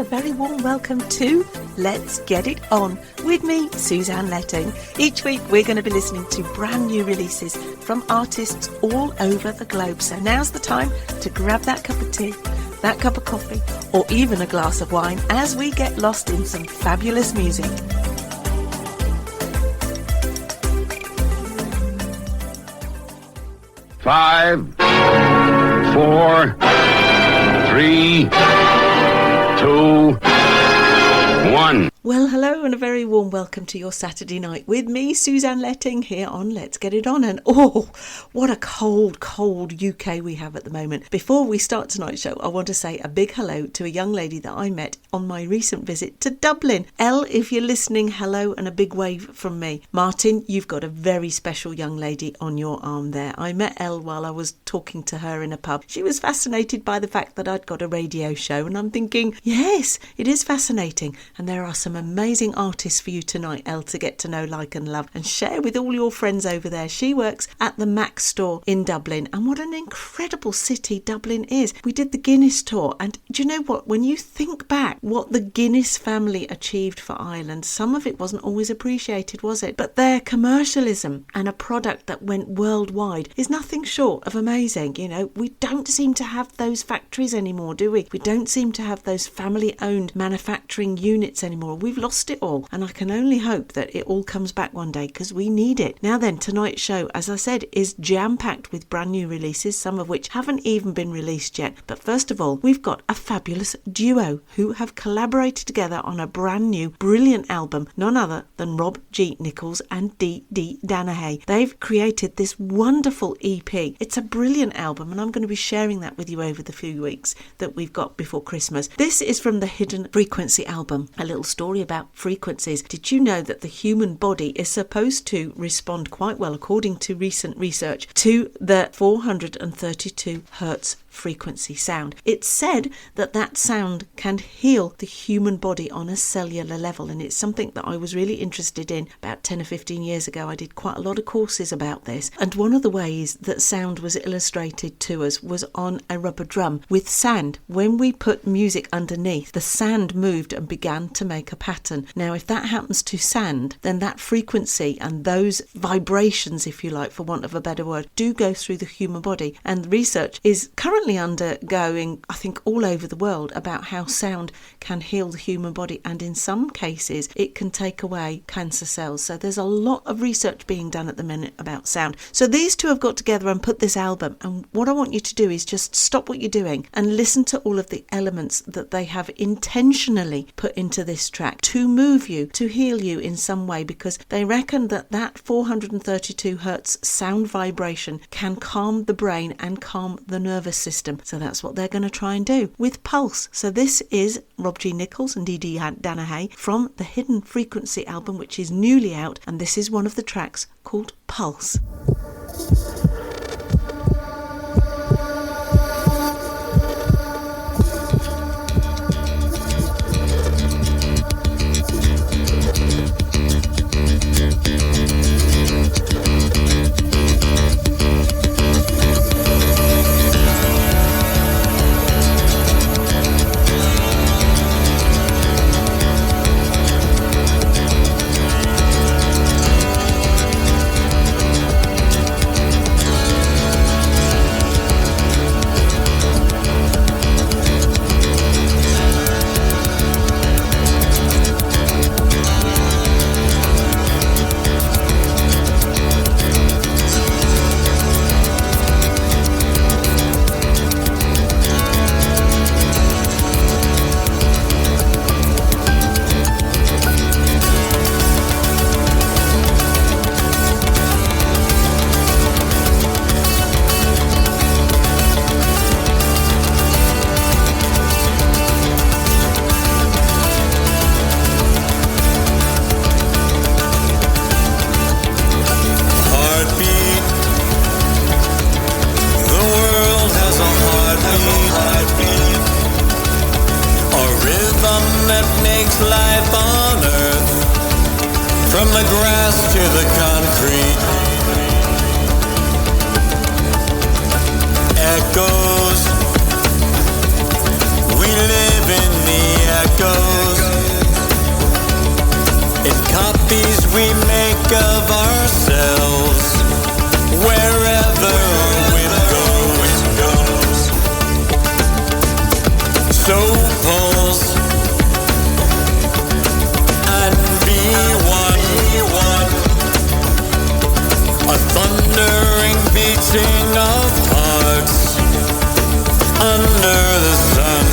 very warm welcome to Let's Get It On with me, Suzanne Letting. Each week we're going to be listening to brand new releases from artists all over the globe. So now's the time to grab that cup of tea, that cup of coffee, or even a glass of wine as we get lost in some fabulous music. Five, 4, 3, 2, 1. Well, hello and a very warm welcome to your Saturday night with me, Suzanne Letting, here on Let's Get It On. And oh, what a cold, cold UK we have at the moment. Before we start tonight's show, I want to say a big hello to a young lady that I met on my recent visit to Dublin. Elle, if you're listening, hello and a big wave from me. Martin, you've got a very special young lady on your arm there. I met Elle while I was talking to her in a pub. She was fascinated by the fact that I'd got a radio show, and I'm thinking, yes, it is fascinating. And there are some amazing artists for you tonight, Elle, to get to know, like and love and share with all your friends over there. She works at the Mac store in Dublin, and what an incredible city Dublin is. We did the Guinness tour, and do you know what, when you think back what the Guinness family achieved for Ireland, some of it wasn't always appreciated, was it? But their commercialism and a product that went worldwide is nothing short of amazing. You know, we don't seem to have those factories anymore, do we? We don't seem to have those family-owned manufacturing units anymore. We've lost it all, and I can only hope that it all comes back one day because we need it. Now then, tonight's show, as I said, is jam-packed with brand new releases, some of which haven't even been released yet. But first of all, we've got a fabulous duo who have collaborated together on a brand new, brilliant album, none other than Rob G. Nichols and Dee Dee Danahay. They've created this wonderful EP. It's a brilliant album, and I'm going to be sharing that with you over the few weeks that we've got before Christmas. This is from the Hidden Frequency album, a little story about frequencies. Did you know that the human body is supposed to respond quite well, according to recent research, to the 432 hertz frequency sound? It's said that that sound can heal the human body on a cellular level, and it's something that I was really interested in about 10 or 15 years ago. I did quite a lot of courses about this, and one of the ways that sound was illustrated to us was on a rubber drum with sand. When we put music underneath, the sand moved and began to make a pattern. Now, if that happens to sand, then that frequency and those vibrations, if you like, for want of a better word, do go through the human body. And research is currently undergoing, I think, all over the world about how sound can heal the human body, and in some cases it can take away cancer cells. So there's a lot of research being done at the minute about sound. So these two have got together and put this album, and what I want you to do is just stop what you're doing and listen to all of the elements that they have intentionally put into this track to move you, to heal you in some way, because they reckon that that 432 hertz sound vibration can calm the brain and calm the nervous system. So that's what they're going to try and do with Pulse. So this is Rob G. Nichols and Dee Dee Danahay from the Hidden Frequency album, which is newly out, and this is one of the tracks called Pulse. from the grass to the concrete. Echoes, we live in the goes. In copies we make of ourselves, wherever our wind goes. So pulse and be one. A thundering beating of hearts under the sun.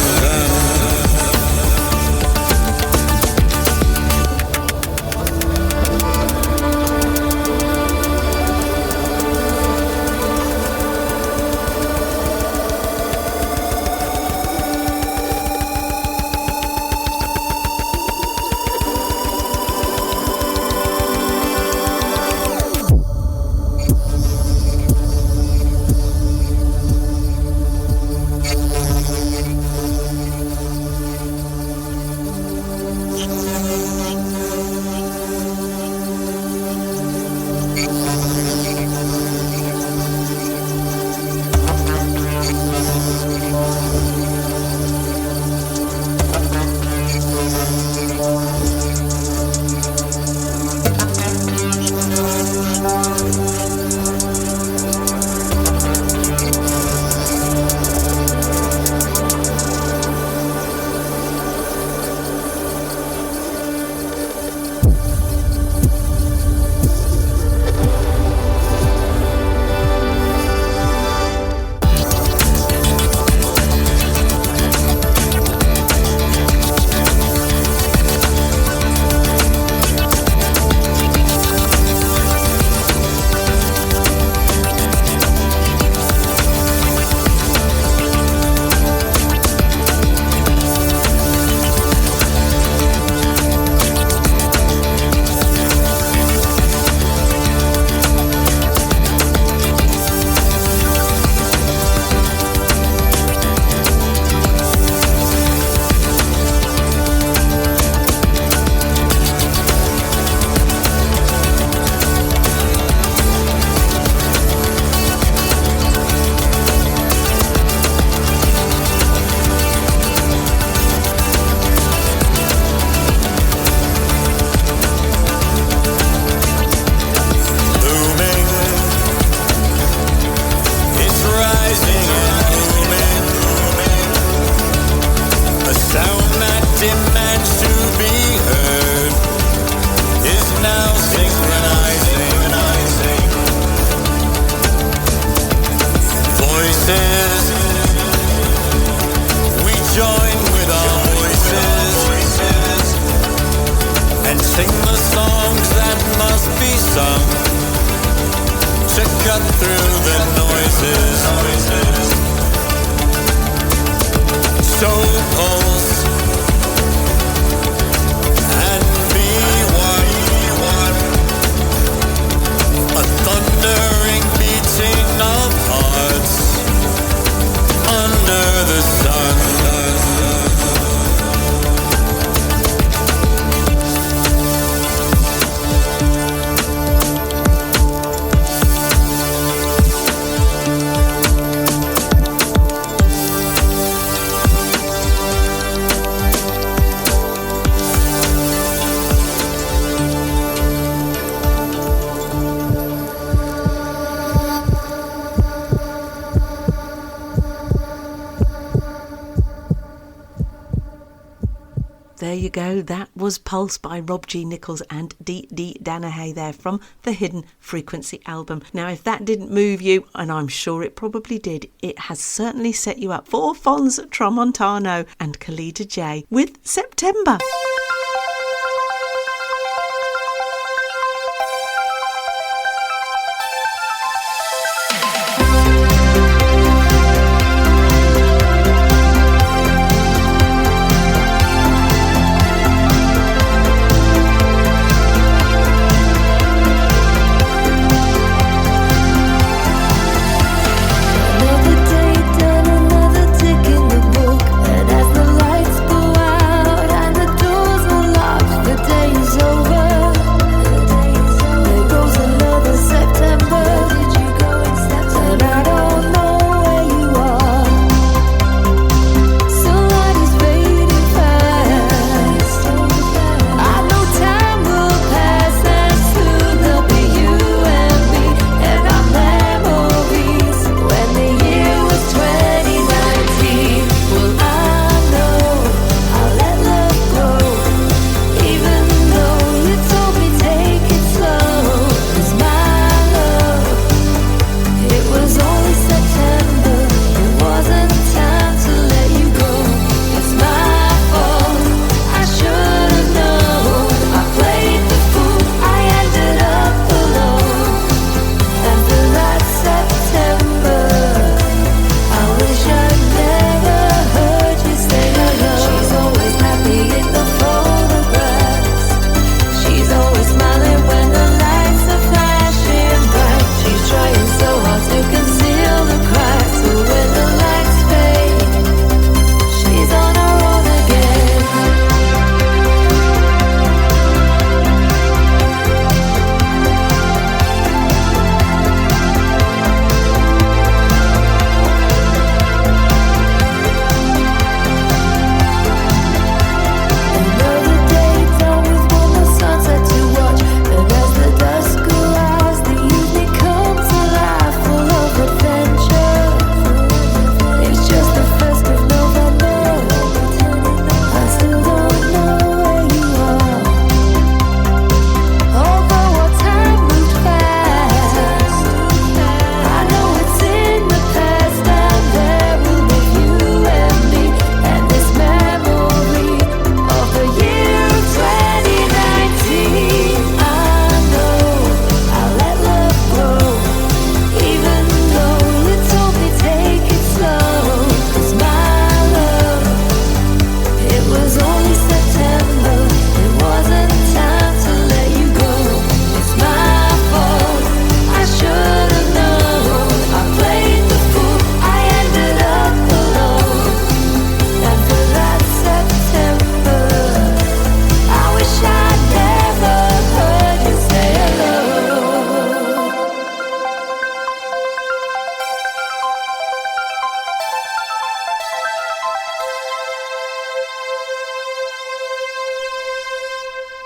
There you go, that was Pulse by Rob G. Nichols and Dee Dee Danahay there from the Hidden Frequency album. Now, if that didn't move you, and I'm sure it probably did, it has certainly set you up for Fons Tramontano and Khalida J with September. Another tick in the book, and as the lights go out and the door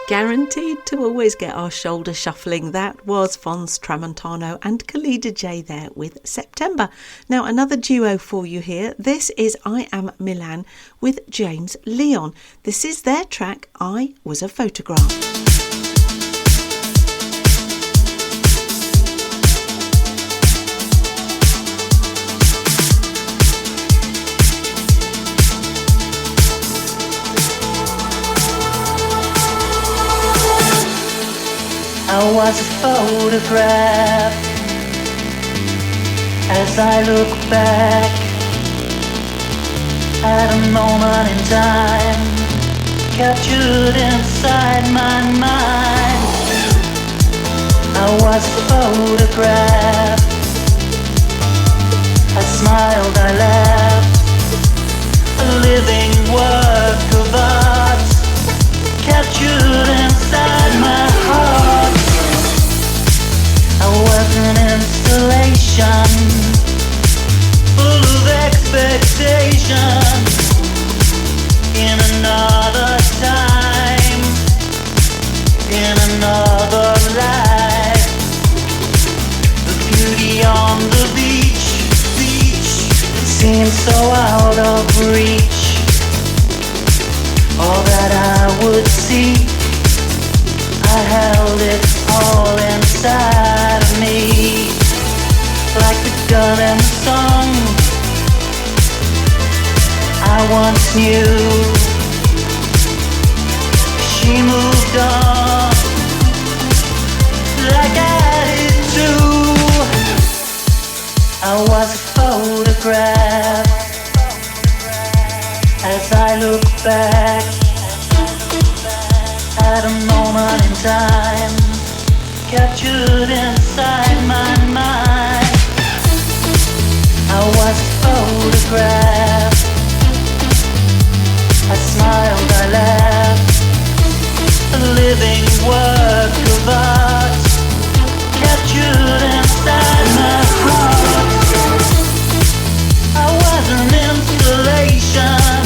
Guaranteed to always get our shoulder shuffling. That was Fons Tramontano and Khalida J there with September. Now another duo for you here. This is I Am Milan with James Leon. This is their track I Was a Photograph. I was a photograph. As I look back at a moment in time, captured inside my mind. I was a photograph. I smiled, I laughed, a living work of art, captured inside my heart. I was an installation, full of expectation, in another time, in another life. The beauty on the beach, it seemed so out of reach. All that I would see, I held it all inside of me, like the girl in the song I once knew. She moved on, like I did too. I was a photograph. As I look back at a moment in time, captured inside my mind. I was a photograph. I smiled, I laughed, a living work of art, captured inside my heart. I was an installation,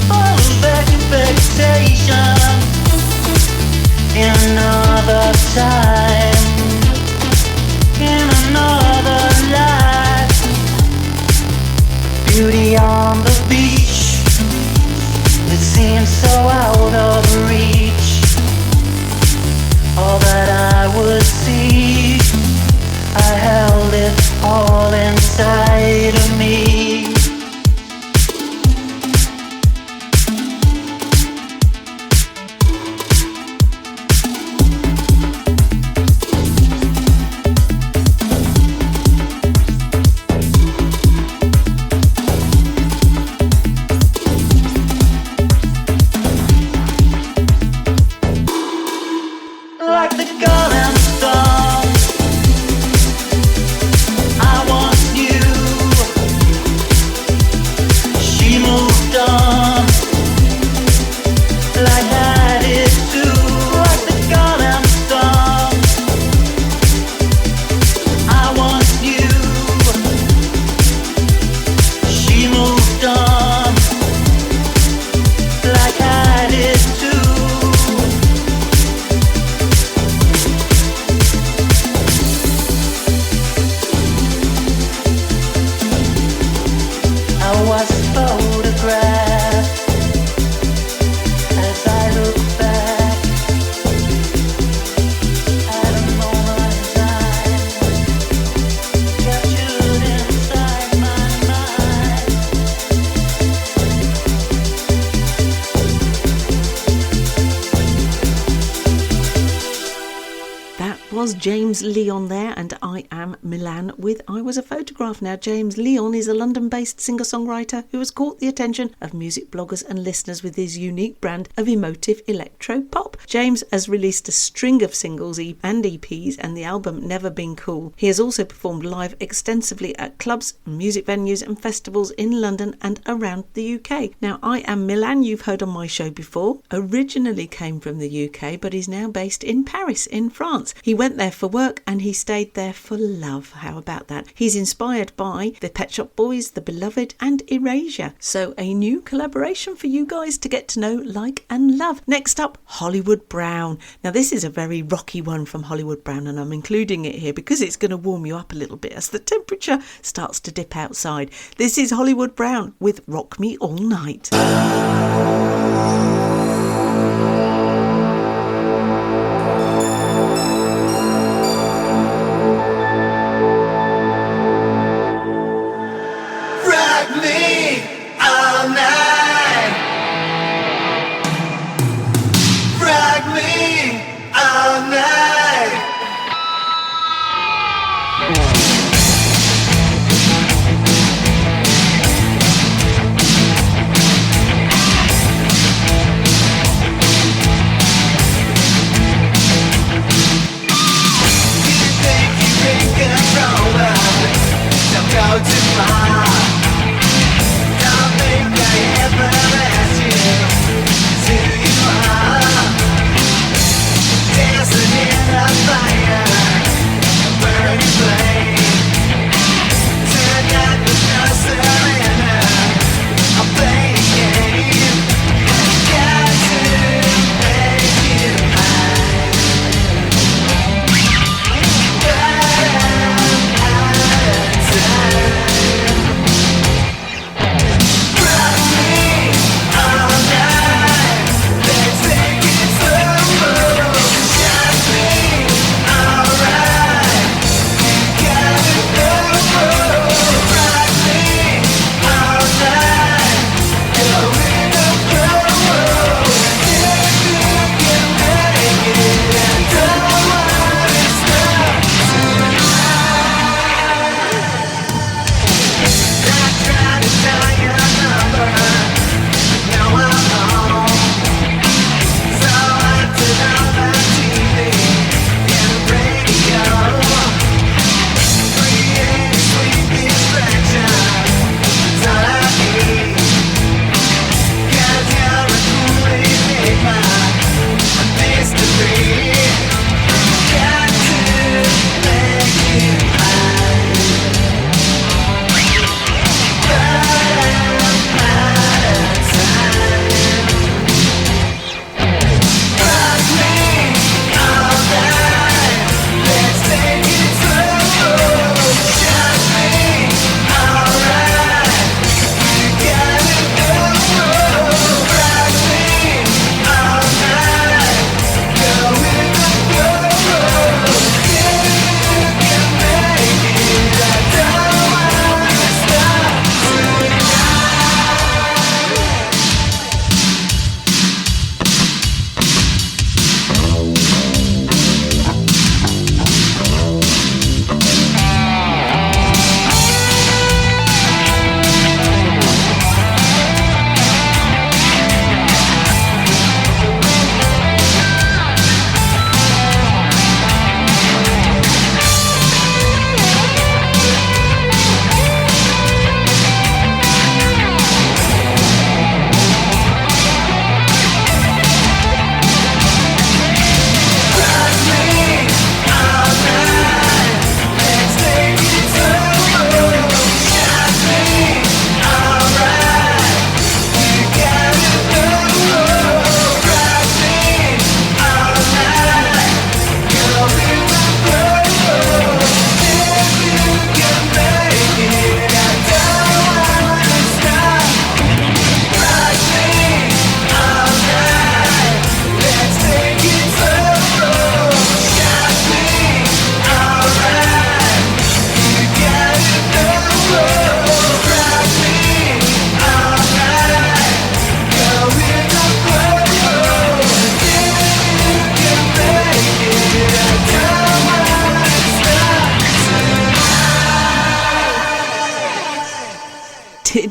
full of expectation, in another time, in another life. Beauty on the beach, it seemed so out of reach. All that I would see, I held it all inside of me. Like the girl in the song I once knew. She moved on, like I did too. Like the girl in the song I once knew. She moved on, like I did too. I was a photograph. As I look back at a moment in time, captured inside my mind. That was James Leon there and I Am Milan with I Was a Photograph. Now James Leon is a London-based singer-songwriter who has caught the attention of music bloggers and listeners with his unique brand of emotive electro-pop. James has released a string of singles and EPs and the album Never Been Cool. He has also performed live extensively at clubs, music venues and festivals in London and around the UK. Now I Am Milan, you've heard on my show before, originally came from the UK but is now based in Paris in France. He went went there for work and he stayed there for love. How about that? He's inspired by the Pet Shop Boys, The Beloved and Erasure. So a new collaboration for you guys to get to know, like and love. Next up, Hollywood Brown. Now this is a very rocky one from Hollywood Brown, and I'm including it here because it's going to warm you up a little bit as the temperature starts to dip outside. This is Hollywood Brown with Rock Me All Night.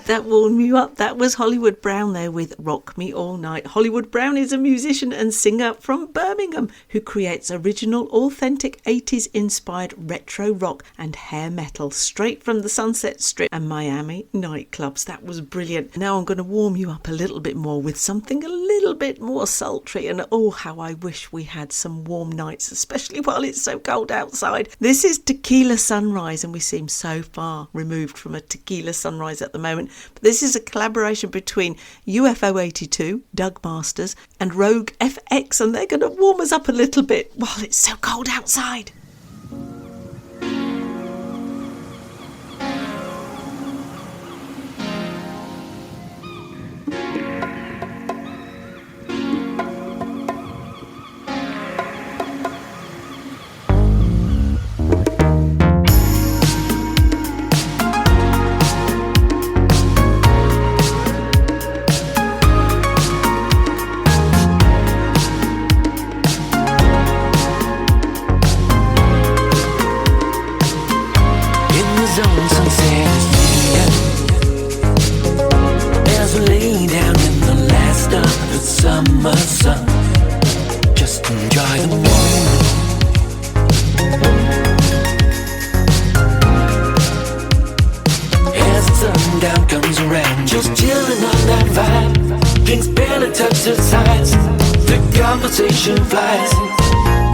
that warm you up? That was Hollywood Brown there with Rock Me All Night. Hollywood Brown is a musician and singer from Birmingham who creates original, authentic 80s inspired retro rock and hair metal straight from the Sunset Strip and Miami nightclubs. That was brilliant. Now I'm going to warm you up a little bit more with something a little bit more sultry, and oh, how I wish we had some warm nights, especially while it's so cold outside. This is Tequila Sunrise, and we seem so far removed from a tequila sunrise at the moment. But this is a collaboration between UFO 82, Doug Masters, and Rogue FX, and they're going to warm us up a little bit while it's so cold outside. Flies,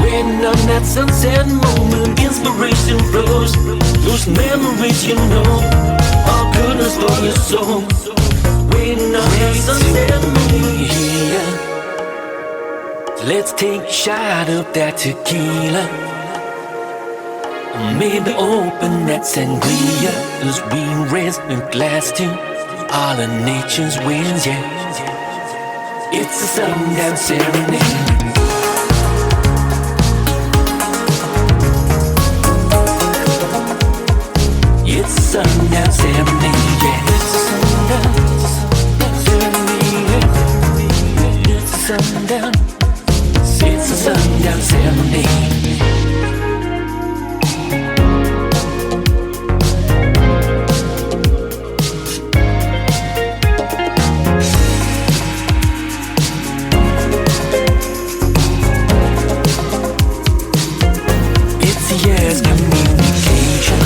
waiting on that sunset moment. Inspiration flows, those memories you know, all goodness for your soul. Waiting on that sunset moment. Let's take a shot of that tequila, or maybe open that sangria as we raise a glass to all of nature's winds. Yeah, it's a sundown serenade. It's a sundown serenade, yeah. It's a sundown serenade. It's a sundown. It's a sundown serenade. It's a year's communication.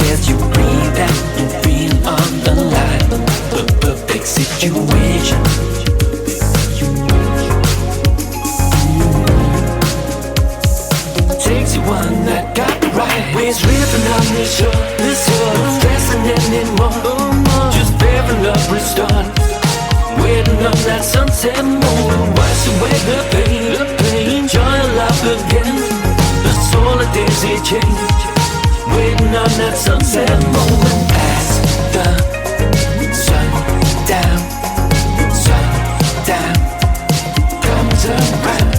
As you breathe out and feel on the line, the perfect situation. Takes you one that got the right. Waves ripping on the shore, this shore. No stressing anymore, just bearing up restored. Waiting on that sunset moon, wash away the pain. Enjoy life again, the solar daisy change. Waiting on that sunset moment. As the sun down comes around.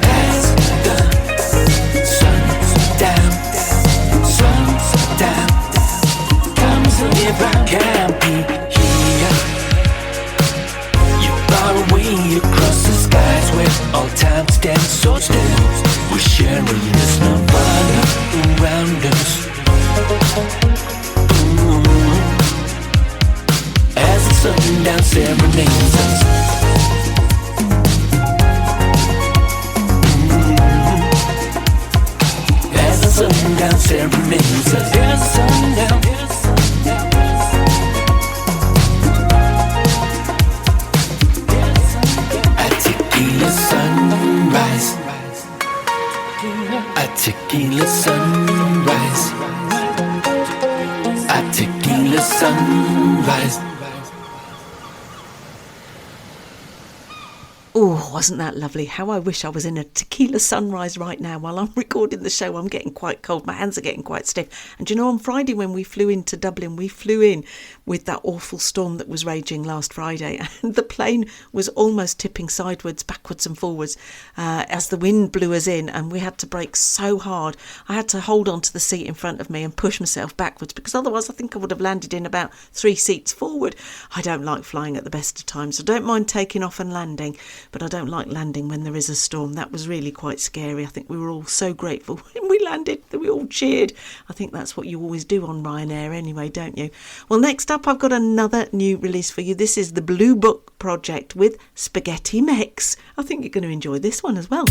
As the sun down comes around. Can't be here. You're far away across the skies where all time stands so still. We're sharing this nirvana around us. As the sundown serenades us. As the sundown serenades us. As the sundown. A tequila sunrise. A tequila sunrise. A tequila sunrise. Oh, wasn't that lovely? How I wish I was in a tequila sunrise right now while I'm recording the show. I'm getting quite cold. My hands are getting quite stiff. And you know, on Friday when we flew into Dublin, we flew in with that awful storm that was raging last Friday. And the plane was almost tipping sideways, backwards and forwards as the wind blew us in. And we had to brake so hard. I had to hold on to the seat in front of me and push myself backwards because otherwise I think I would have landed in about 3 seats forward. I don't like flying at the best of times. I don't mind taking off and landing. but I don't like landing when there is a storm. That was really quite scary. I think we were all so grateful when we landed that we all cheered. I think that's what you always do on Ryanair anyway, don't you? Well, next up I've got another new release for you. This is the Blue Book Project with Spaghetti Mex. I think you're going to enjoy this one as well.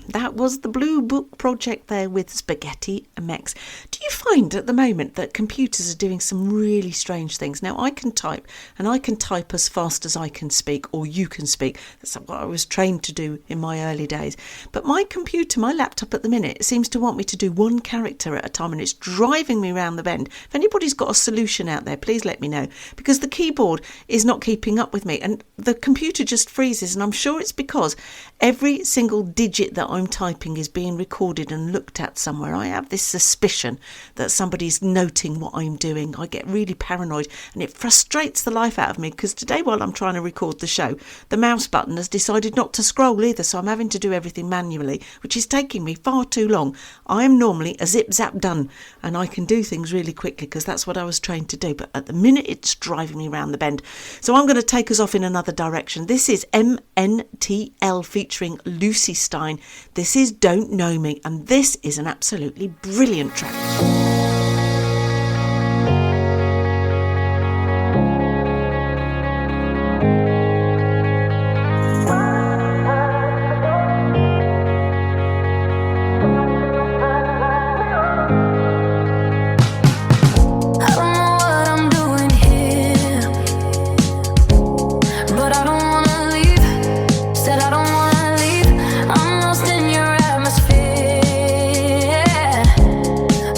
That was the Blue Book Project there with Spaghetti Mex. Do you find at the moment that computers are doing some really strange things? Now, I can type, and I can type as fast as I can speak, or you can speak. That's what I was trained to do in my early days. But my computer, my laptop at the minute, seems to want me to do one character at a time, and it's driving me round the bend. If anybody's got a solution out there, please let me know, because the keyboard is not keeping up with me, and the computer just freezes, and I'm sure it's because every single digit that I'm typing is being recorded and looked at somewhere. I have this suspicion that somebody's noting what I'm doing. I get really paranoid, and it frustrates the life out of me, because today, while I'm trying to record the show, the mouse button has decided not to scroll either, so I'm having to do everything manually, which is taking me far too long. I am normally a zip zap done, and I can do things really quickly because that's what I was trained to do, but at the minute it's driving me round the bend. So I'm going to take us off in another direction. This is MNTL featuring Lucy Stein. This is Don't Know Me, and this is an absolutely brilliant track.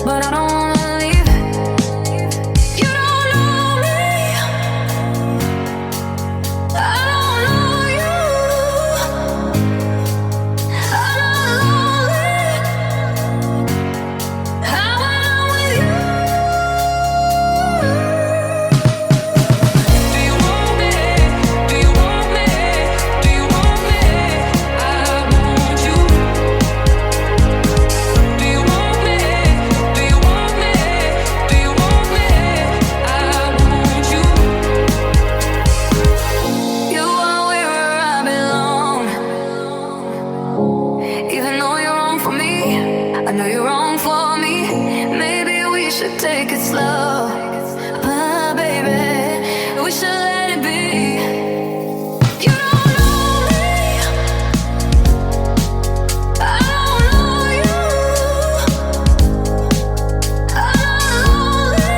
But I don't wanna know you're wrong for me. Maybe we should take it slow. Baby, we should let it be. You don't know me, I don't know you. I'm lonely,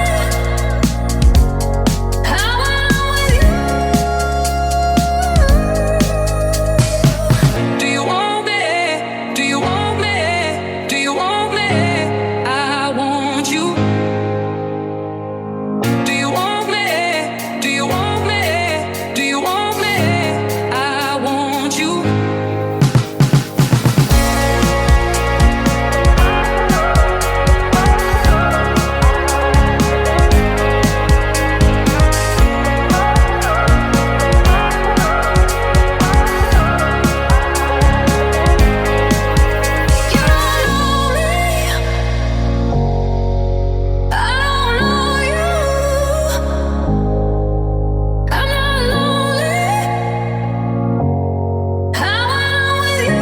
how am I with you? Do you want me? Do you want me? Do you want me? I want you. Do you want me? Do you want me? Do you want me? I want you. You don't know me, I don't know you. I'm not lonely, how am I with you?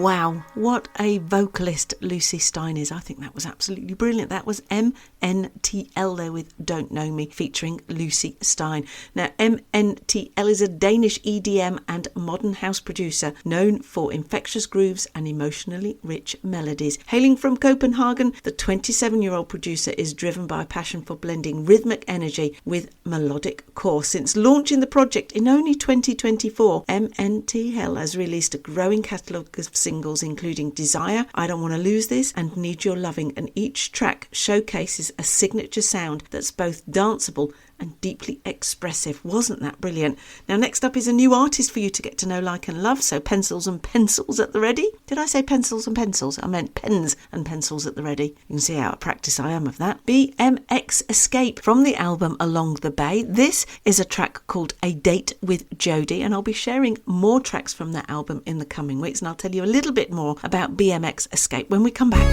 Wow, what a vocalist Lucy Stein is. I think that was absolutely brilliant. That was MNTL there with Don't Know Me featuring Lucy Stein. Now, MNTL is a Danish EDM and modern house producer known for infectious grooves and emotionally rich melodies. Hailing from Copenhagen, the 27-year-old producer is driven by a passion for blending rhythmic energy with melodic core. Since launching the project in only 2024, MNTL has released a growing catalogue of singles including Desire, I Don't Want to Lose This and Need Your Loving, and each track showcases a signature sound that's both danceable and deeply expressive. Wasn't that brilliant? Now next up is a new artist for you to get to know, like and love, so pencils and pencils at the ready. Did I say pencils and pencils? I meant pens and pencils at the ready. You can see how out of practice I am of that. BMX Escape from the album Along the Bay. This is a track called A Date with Jodie, and I'll be sharing more tracks from that album in the coming weeks, and I'll tell you a little bit more about BMX Escape when we come back.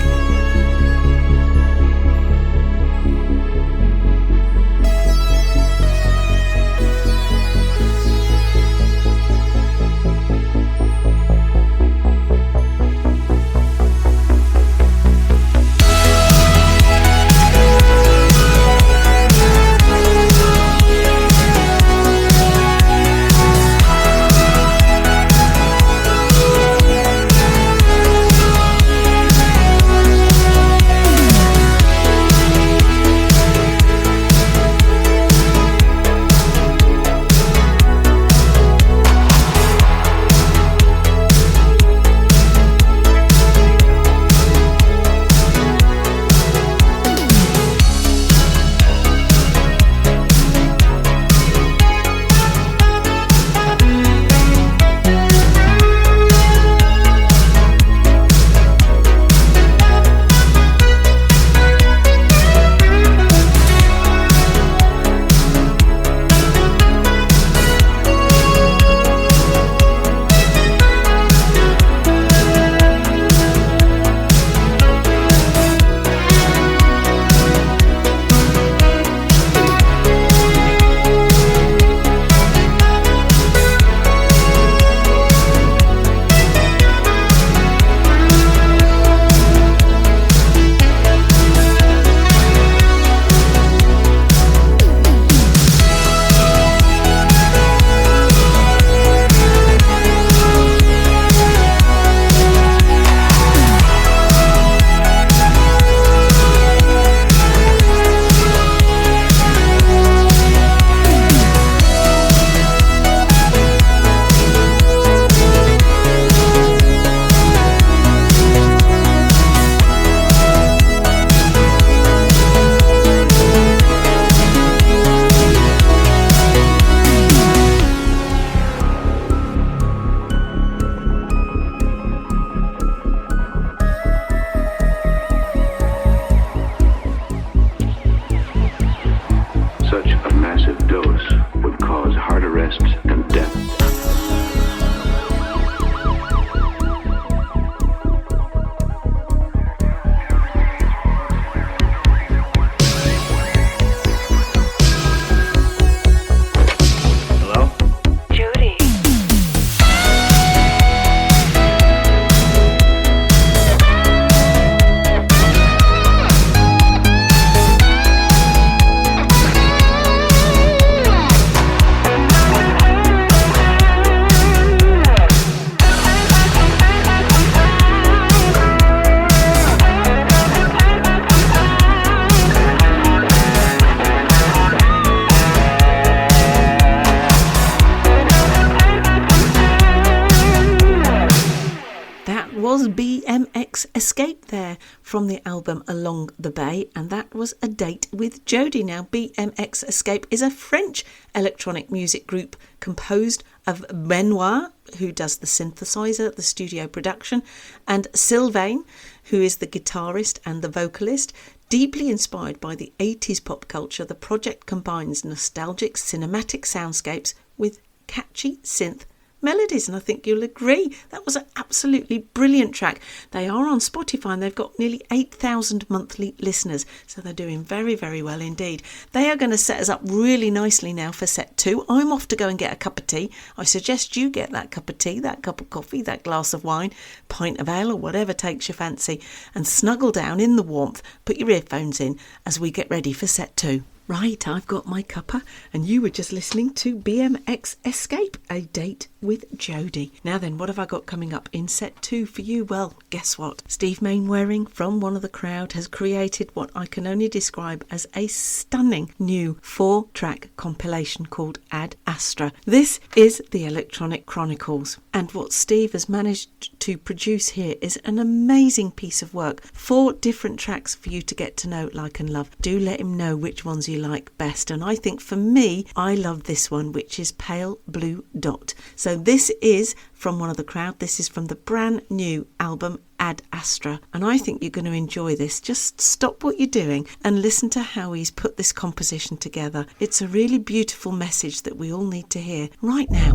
was BMX Escape there from the album Along the Bay, and that was A Date with Jodie. Now, BMX Escape is a French electronic music group composed of Benoit, who does the synthesizer, the studio production, and Sylvain, who is the guitarist and the vocalist. Deeply inspired by the 80s pop culture, the project combines nostalgic cinematic soundscapes with catchy synth melodies, and I think you'll agree that was an absolutely brilliant track. They are on Spotify and they've got nearly 8,000 monthly listeners, so they're doing very, very well indeed. They are going to set us up really nicely now for set 2. I'm off to go and get a cup of tea. I suggest you get that cup of tea, that cup of coffee, that glass of wine, pint of ale, or whatever takes your fancy, and snuggle down in the warmth. Put your earphones in as we get ready for set 2. Right, I've got my cuppa, and you were just listening to BMX Escape, A Date with Jodie. Now then, what have I got coming up in set 2 for you? Well, guess what? Steve Mainwaring from One of the Crowd has created what I can only describe as a stunning new 4-track compilation called Ad Astra. This is the Electronic Chronicles, and what Steve has managed to produce here is an amazing piece of work. 4 different tracks for you to get to know, like and love. Do let him know which ones you like best, and I think for me, I love this one, which is Pale Blue Dot. So this is from One of the Crowd. This is from the brand new album Ad Astra, and I think you're going to enjoy this. Just stop what you're doing and listen to how he's put this composition together. It's a really beautiful message that we all need to hear right now.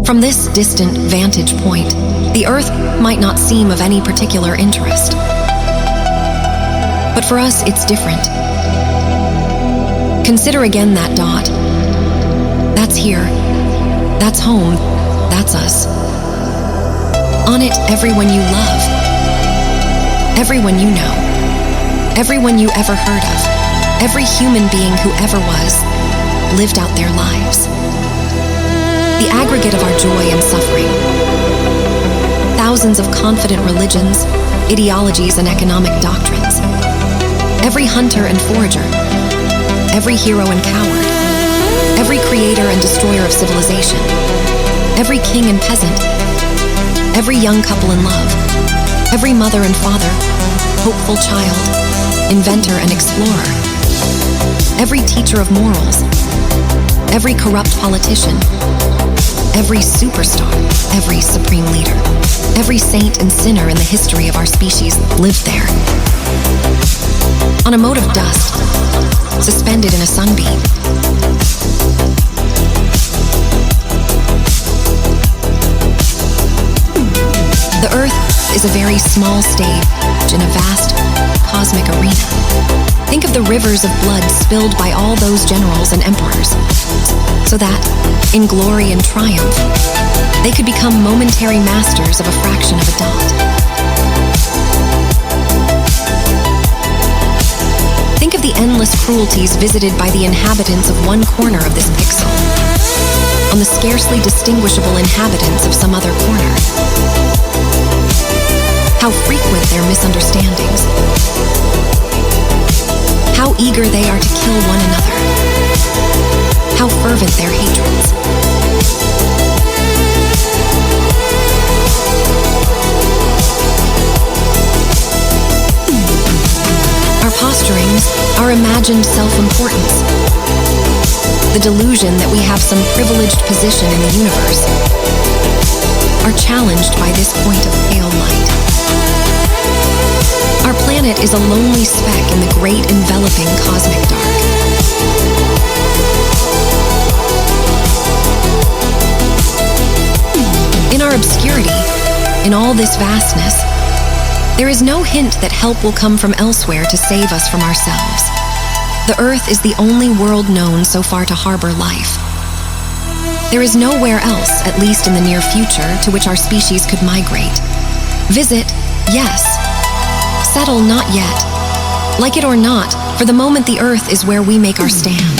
From this distant vantage point, the Earth might not seem of any particular interest. But for us, it's different. Consider again that dot. That's here. That's home. That's us. On it, everyone you love. Everyone you know. Everyone you ever heard of. Every human being who ever was lived out their lives. The aggregate of our joy and suffering. Thousands of confident religions, ideologies, and economic doctrines. Every hunter and forager. Every hero and coward. Every creator and destroyer of civilization. Every king and peasant. Every young couple in love. Every mother and father. Hopeful child. Inventor and explorer. Every teacher of morals. Every corrupt politician. Every superstar. Every supreme leader. Every saint and sinner in the history of our species lived there. On a mote of dust, suspended in a sunbeam. The Earth is a very small stage in a vast cosmic arena. Think of the rivers of blood spilled by all those generals and emperors, so that, in glory and triumph, they could become momentary masters of a fraction of a dot. Think of the endless cruelties visited by the inhabitants of one corner of this pixel on the scarcely distinguishable inhabitants of some other corner. How frequent their misunderstandings. How eager they are to kill one another. How fervent their hatreds. Our posturings, our imagined self-importance, the delusion that we have some privileged position in the universe, are challenged by this point of pale light. Our planet is a lonely speck in the great enveloping cosmic dark. In our obscurity, in all this vastness, there is no hint that help will come from elsewhere to save us from ourselves. The Earth is the only world known so far to harbor life. There is nowhere else, at least in the near future, to which our species could migrate. Visit, yes. Settle, not yet. Like it or not, for the moment the Earth is where we make our stand.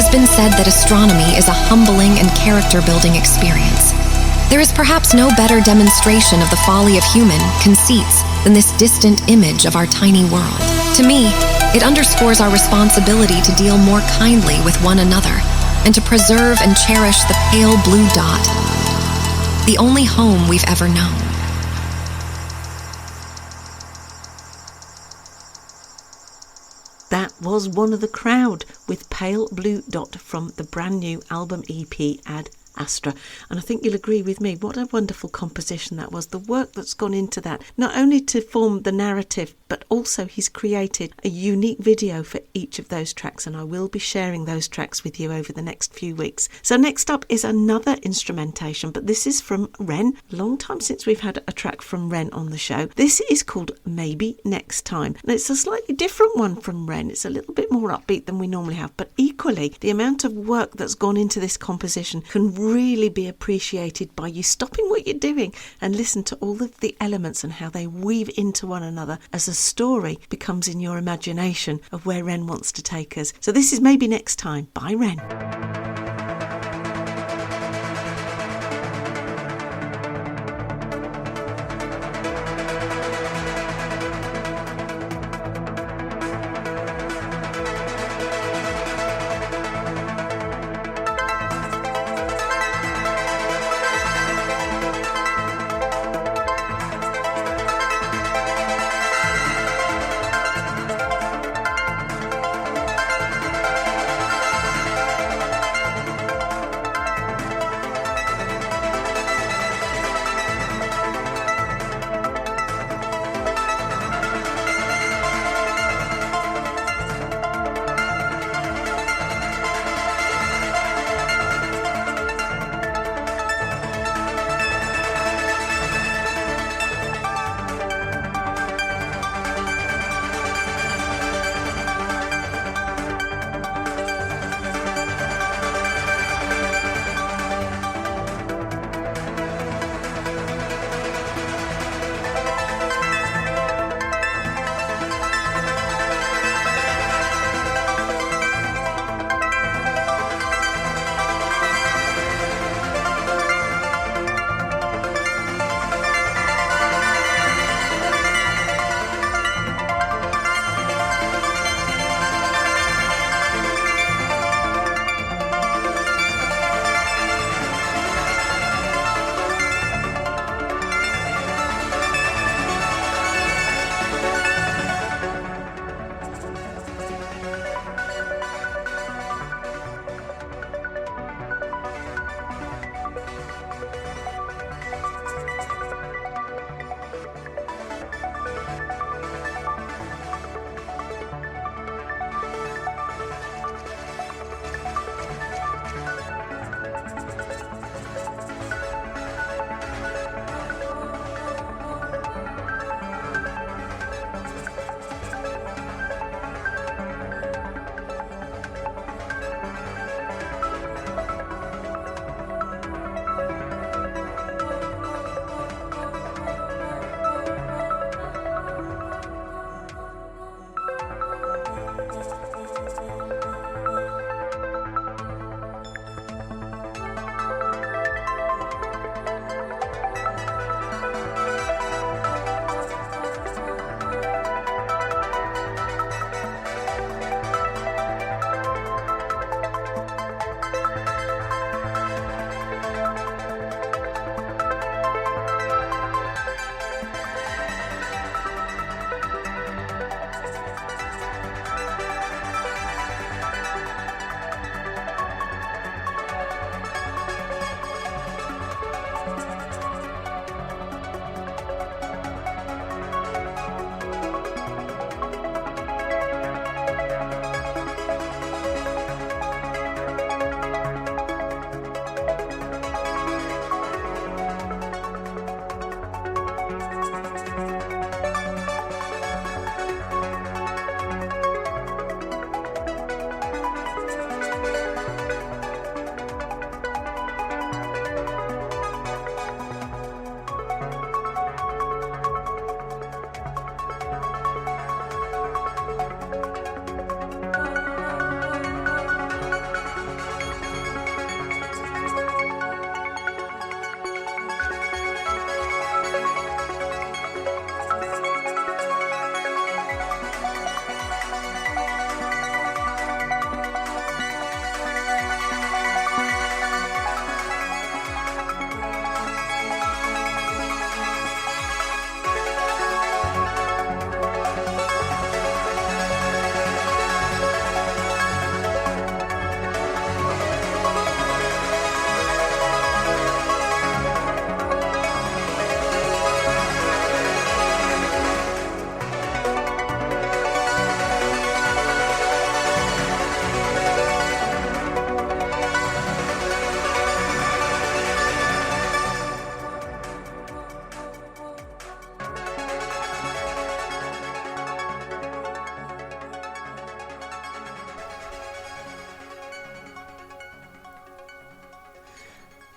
has been said that astronomy is a humbling and character-building experience. There is perhaps no better demonstration of the folly of human conceits than this distant image of our tiny world. To me, it underscores our responsibility to deal more kindly with one another and to preserve and cherish the pale blue dot, the only home we've ever known. That was one of the crowd with Pale Blue Dot from the brand new album EP Ad Astra. And I think you'll agree with me, what a wonderful composition that was. The work that's gone into that, not only to form the narrative, but also he's created a unique video for each of those tracks, and I will be sharing those tracks with you over the next few weeks. So next up is another instrumentation, but this is from Ren. Long time since we've had a track from Ren on the show. This is called Maybe Next Time, and it's a slightly different one from Ren. It's a little bit more upbeat than we normally have, but equally the amount of work that's gone into this composition can really be appreciated by you stopping what you're doing and listen to all of the elements and how they weave into one another as a story becomes in your imagination of where Ren wants to take us. So this is Maybe Next Time by Ren.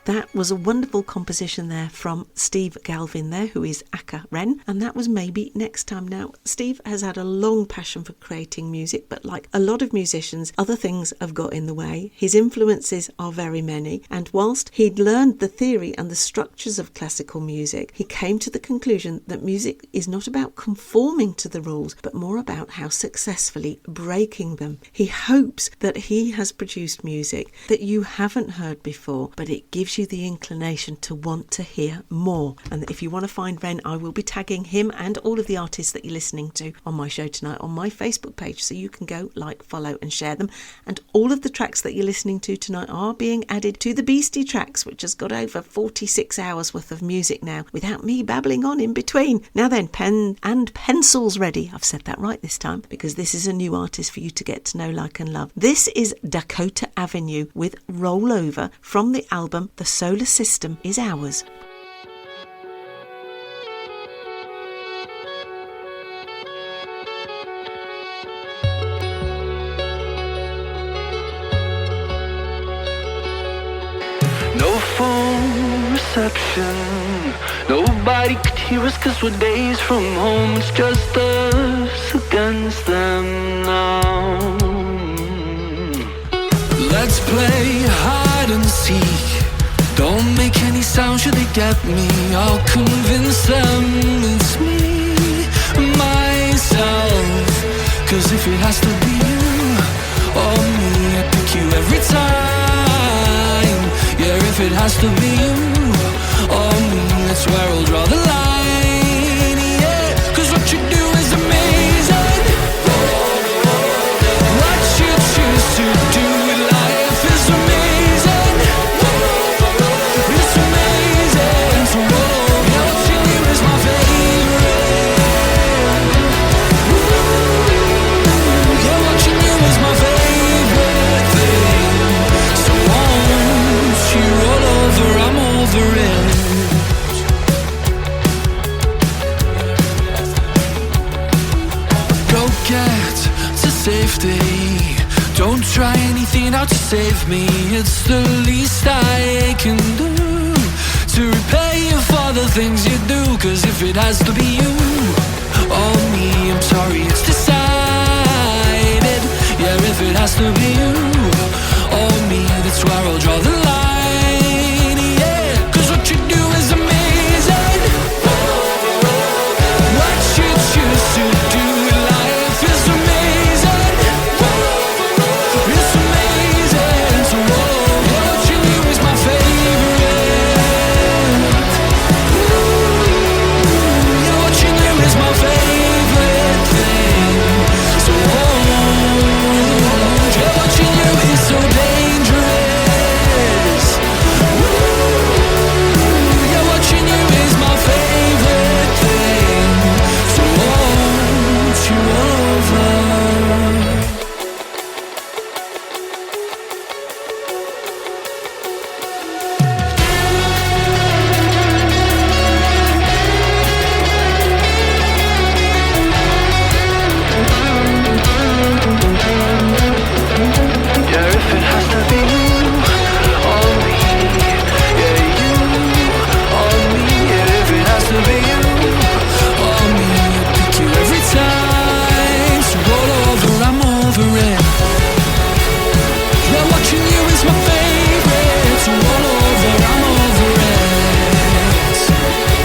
That was a wonderful composition there from Steve Galvin there, who is Aka Wren, and that was Maybe Next Time. Now, Steve has had a long passion for creating music, but like a lot of musicians, other things have got in the way. His influences are very many, and whilst he'd learned the theory and the structures of classical music, he came to the conclusion that music is not about conforming to the rules, but more about how successfully breaking them. He hopes that he has produced music that you haven't heard before, but it gives you the inclination to want to hear more. And if you want to find Ren, I will be tagging him and all of the artists that you're listening to on my show tonight on my Facebook page, so you can go like, follow and share them. And all of the tracks that you're listening to tonight are being added to the Beastie Tracks, which has got over 46 hours worth of music now, without me babbling on in between. Now then, pen and pencils ready. I've said that right this time, because this is a new artist for you to get to know, like and love. This is Dakota Avenue with Rollover from the album The Solar System Is Ours. No phone reception, nobody could hear us 'cause we're days from home. It's just us against them now. Let's play hide and seek. Don't make any sound, should they get me? I'll convince them it's me, myself. 'Cause if it has to be you or me, I pick you every time. Yeah, if it has to be you or me, that's where I'll draw the line. Yeah, 'cause what you do is amazing. What you choose to do with life is amazing. It's amazing. So yeah, watching you is my favorite. Yeah, watching you is my favorite thing. So won't you roll over, I'm over it. Go get to safety. Don't try anything out to save me. It's the least I can do to repay you for the things you do. 'Cause if it has to be you or me, I'm sorry, it's decided. Yeah, if it has to be you or me, that's where I'll draw the line. Yeah, 'cause what you do is amazing. What you choose to do with life is amazing. It's amazing. So watching you is my favorite. Yeah, watching you is my favorite thing. So yeah, watching you is so dangerous. Yeah, watching you is my favorite thing. So won't you over? Yeah, if it has to be you or me, yeah, you or me. Yeah, if it has to be you or me, I pick you every time. So roll over, I'm over it. Yeah, watching you is my favorite. So roll over, I'm over it.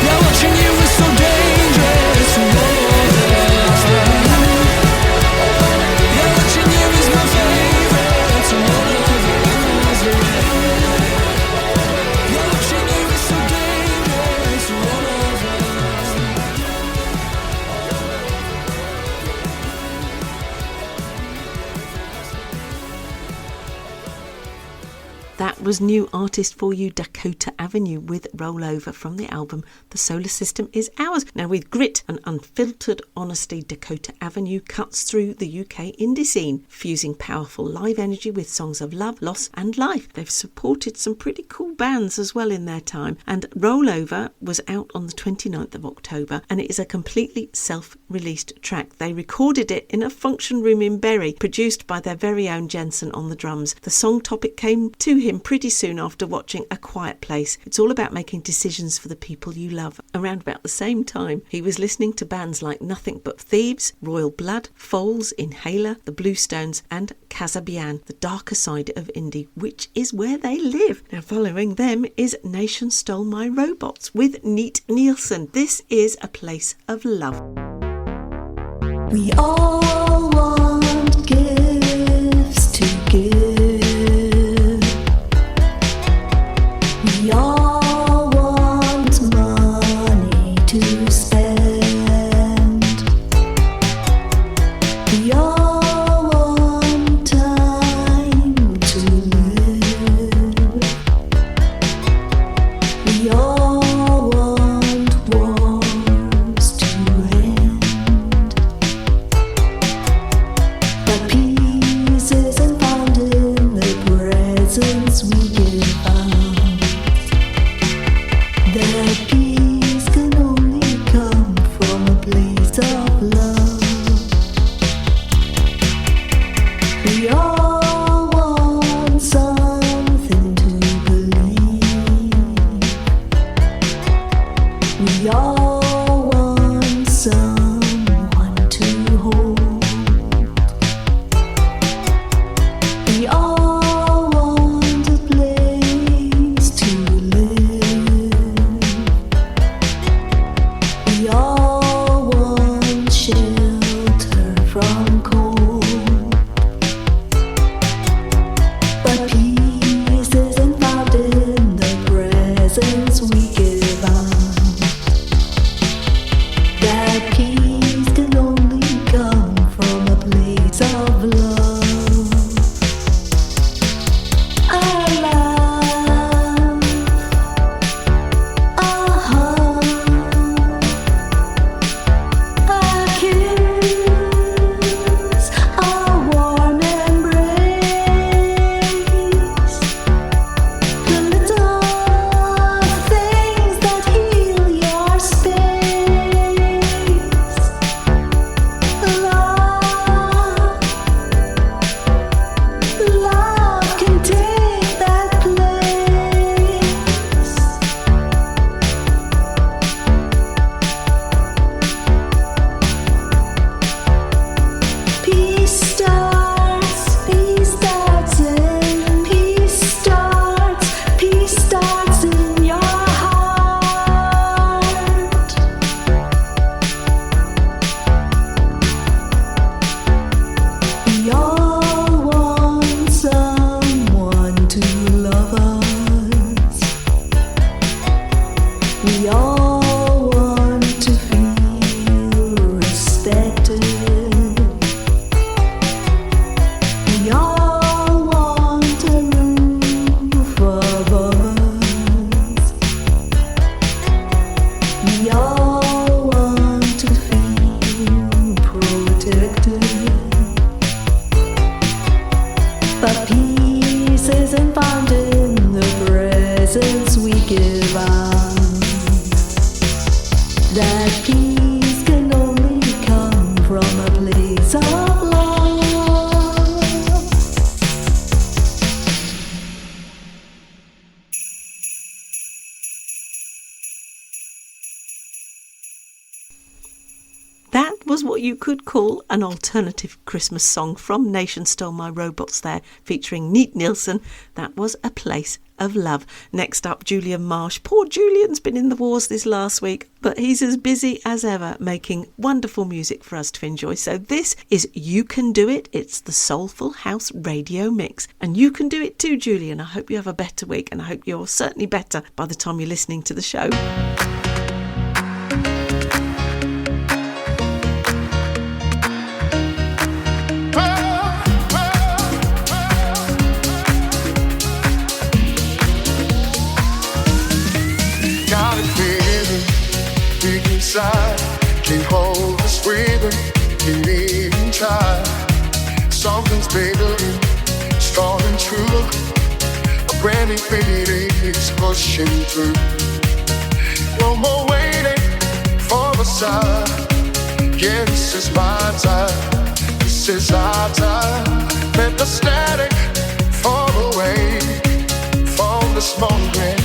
Yeah, watching you is so dangerous. So roll over. Yeah, watching you is my favorite. So roll over, I'm over it. Yeah, watching you is so dangerous. So roll over. That was new artist for you, Dakota Avenue with Rollover from the album The Solar System Is Ours. Now, with grit and unfiltered honesty, Dakota Avenue cuts through the UK indie scene, fusing powerful live energy with songs of love, loss and life. They've supported some pretty cool bands as well in their time, and Rollover was out on the 29th of October, and it is a completely self-released track. They recorded it in a function room in Bury, produced by their very own Jensen on the drums. The song topic came to him pretty soon after watching A Quiet Place. It's all about making decisions for the people you love. Around about the same time, he was listening to bands like Nothing But Thieves, Royal Blood, Foals, Inhaler, The Bluestones and Kasabian, the darker side of indie, which is where they live. Now following them is Nation Stole My Robots with Neat Nielsen. This is A Place of Love. We all want gifts to give. We all want money to spend. We all want time to live. We all want wars to end. But peace isn't found in the presents we give out. That peace can only come from a place of love. We all want something to believe. We all want someone to hold. We all want a place to live. We all want shelter from cold. But peace isn't found in the presents we give out. That peace can only come from a place of love. A love, a hug, a kiss, a warm embrace. The little things that heal your space. Love can take that place. Peace starts in your heart. We all want someone to love us. We all want to feel respected. We all want a roof above us. We all want to feel protected. But peace isn't found in the presents we give out. That peace can only come from a place of love. That was what you could call an alternative Christmas song from Nation Stole My Robots there, featuring Neat Nielsen. That was A Place of Love. Next up, Julian Marsh. Poor Julian's been in the wars this last week, but he's as busy as ever making wonderful music for us to enjoy. So this is You Can Do It. It's the Soulful House Radio Mix. And you can do it too, Julian. I hope you have a better week, and I hope you're certainly better by the time you're listening to the show. Got it feeling deep inside, can't hold this breathing, can't even try. Something's bigger, strong and true. A brand new fate is pushing through. No more waiting for a sign. Yeah, this is my time, this is our time. Let the static fall away, the smoking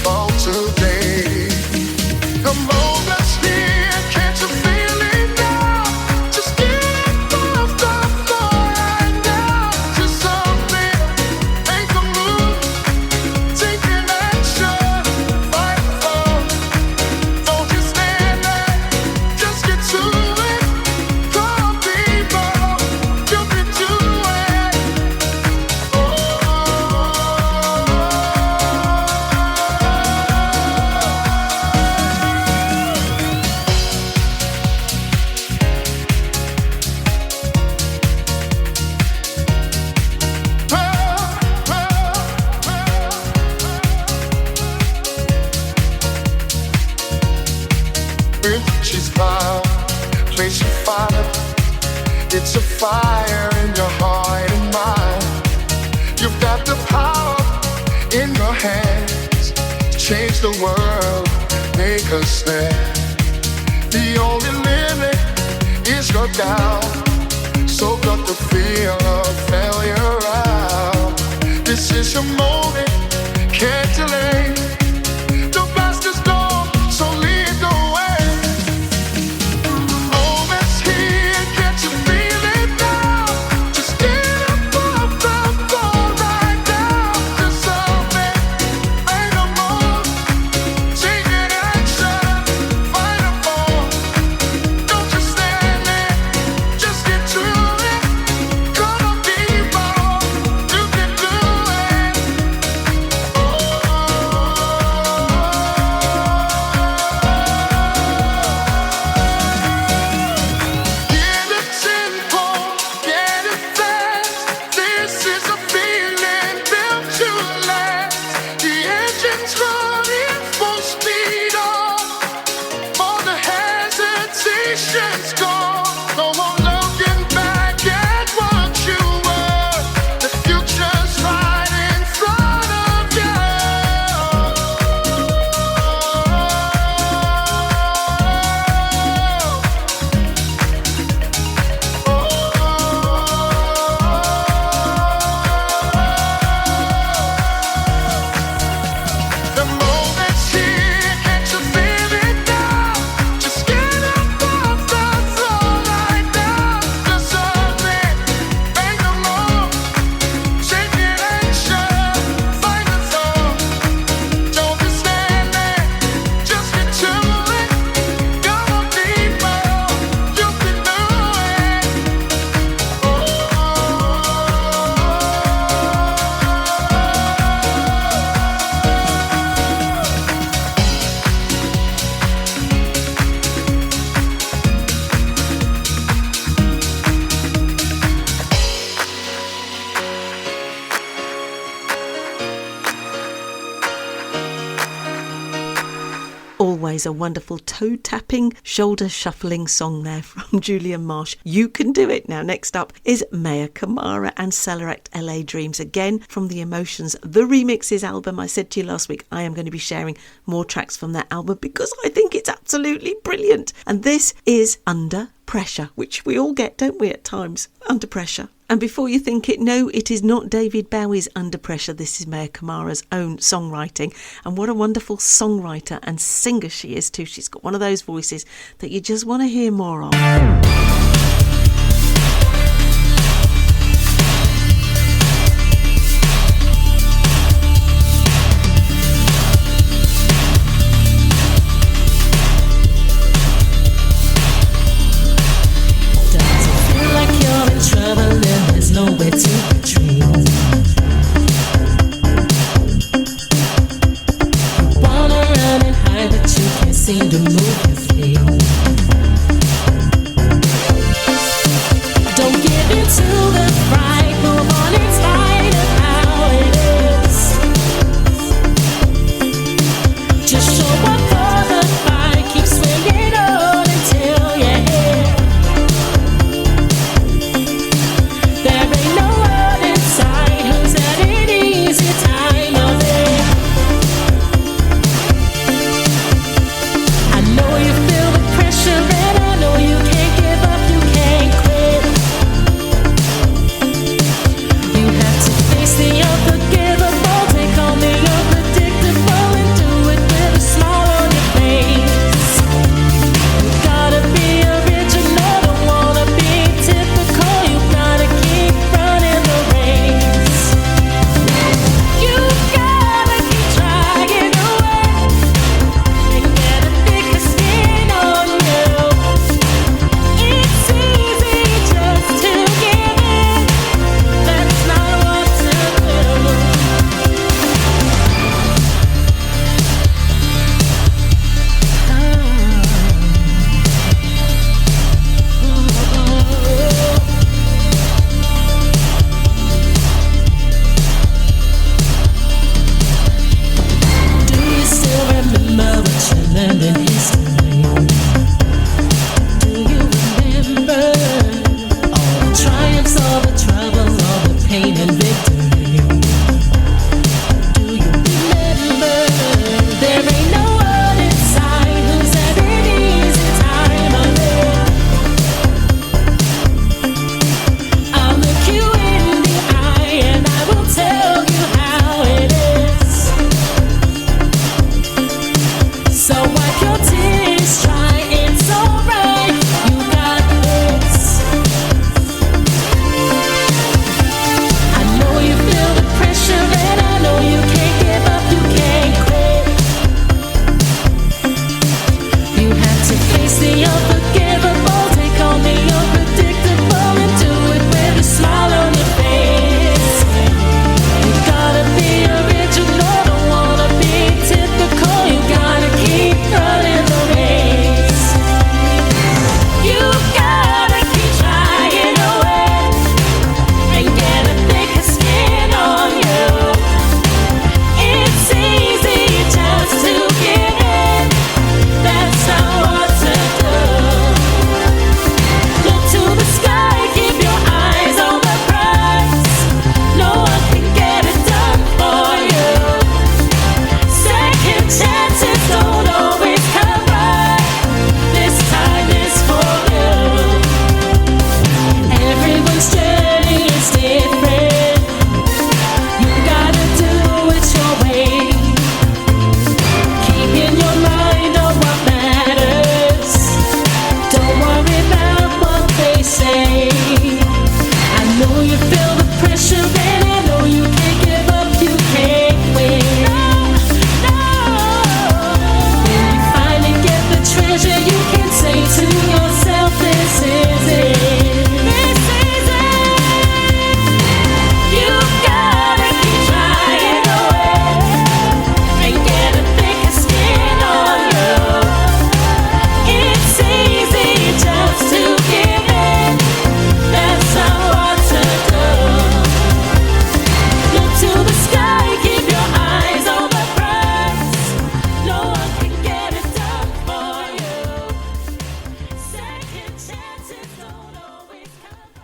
for today. Come on, let's hear, can't you feel it now? Just get off the floor right now. Just something, make a move, take an action, fight for. Don't just stand there, just get to it. Come on, people, you can do it. She's fire, place your fire. It's a fire in your heart and mind. You've got the power in your hands to change the world, make a stand. The only limit is your doubt. Soak up the feel of failure out. This is your moment, can't delay. The blast is gone, so lead the way. Moments here, can't you feel it now? Just get up off the floor right now. Do something, make a move, take an action, fight a fall. Don't just stand there, just get to it. Come on, people, you can do it. Get it simple, get it fast. This is a feeling built to last. The engine's running full speed on. All the hesitation's gone. No more looking back at what you were. The future's right in front of you. The moment's here, can't you feel it now? Just get up off the floor right now. Do something, make a move, take an action, fight the thought. Don't just stand there, just get to it. Come on, people, you can do it. Always a wonderful toe-tapping, shoulder-shuffling song there from Julian Marsh. You can do it. Now, next up is Maya Kamara and Select LA Dreams, again from the Emotions, the Remixes album. I said to you last week, I am going to be sharing more tracks from that album because I think it's absolutely brilliant. And this is Under Pressure, which we all get, don't we, at times, under pressure. And before you think it, no, it is not David Bowie's Under Pressure. This is Maya Kamara's own songwriting. And what a wonderful songwriter and singer she is too. She's got one of those voices that you just want to hear more of. Trouble and there's nowhere to retreat. You wanna run and hide, but you can't seem to move your feet.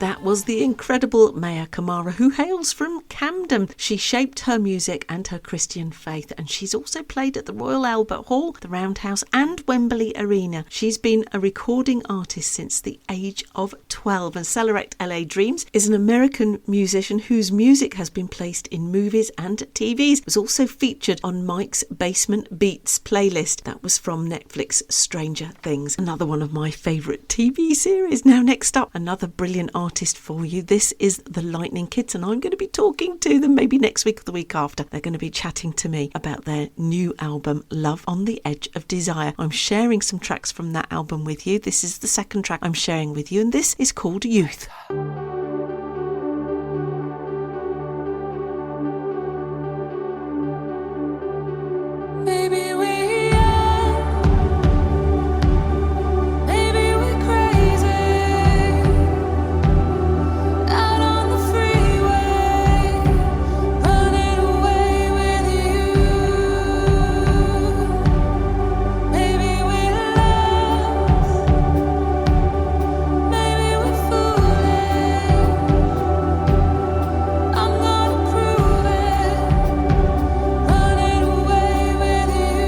That was the incredible Maya Kamara, who hails from Camden. She shaped her music and her Christian faith, and she's also played at the Royal Albert Hall, the Roundhouse and Wembley Arena. She's been a recording artist since the age of 12, and Celerect LA Dreams is an American musician whose music has been placed in movies and TVs. It was also featured on Mike's Basement Beats playlist. That was from Netflix Stranger Things, another one of my favourite TV series. Now next up, another brilliant artist for you. This is the Lightning Kids, and I'm going to be talking to them maybe next week or the week after. They're going to be chatting to me about their new album, Love on the Edge of Desire. I'm sharing some tracks from that album with you. This is the second track I'm sharing with you, and this is called Youth. Maybe we are, maybe we're crazy, out on the freeway, running away with you. Maybe we're lost, maybe we're foolish. I'm gonna prove it, running away with you.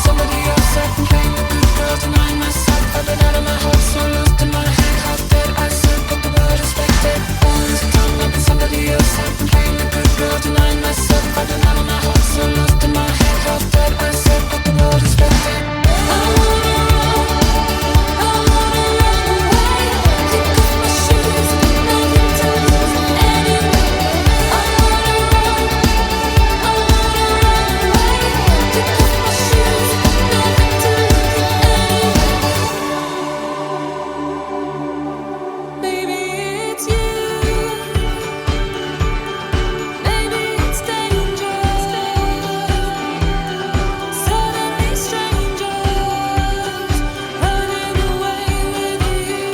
Somebody else, I can claim the good girl, denying myself. I've been out of my heart, so lost in my head. How did I said what the word expected? Always the tongue up in somebody else, I can claim the good girl, denying myself. I've been out of my heart, so lost in my head. How did I said what the word expected? I wanna run away, kick off my shoes, nothing to lose anyway. I wanna run away, kick off my shoes, nothing to lose anyway. Maybe it's you, maybe it's dangerous. Suddenly strangers running away with you.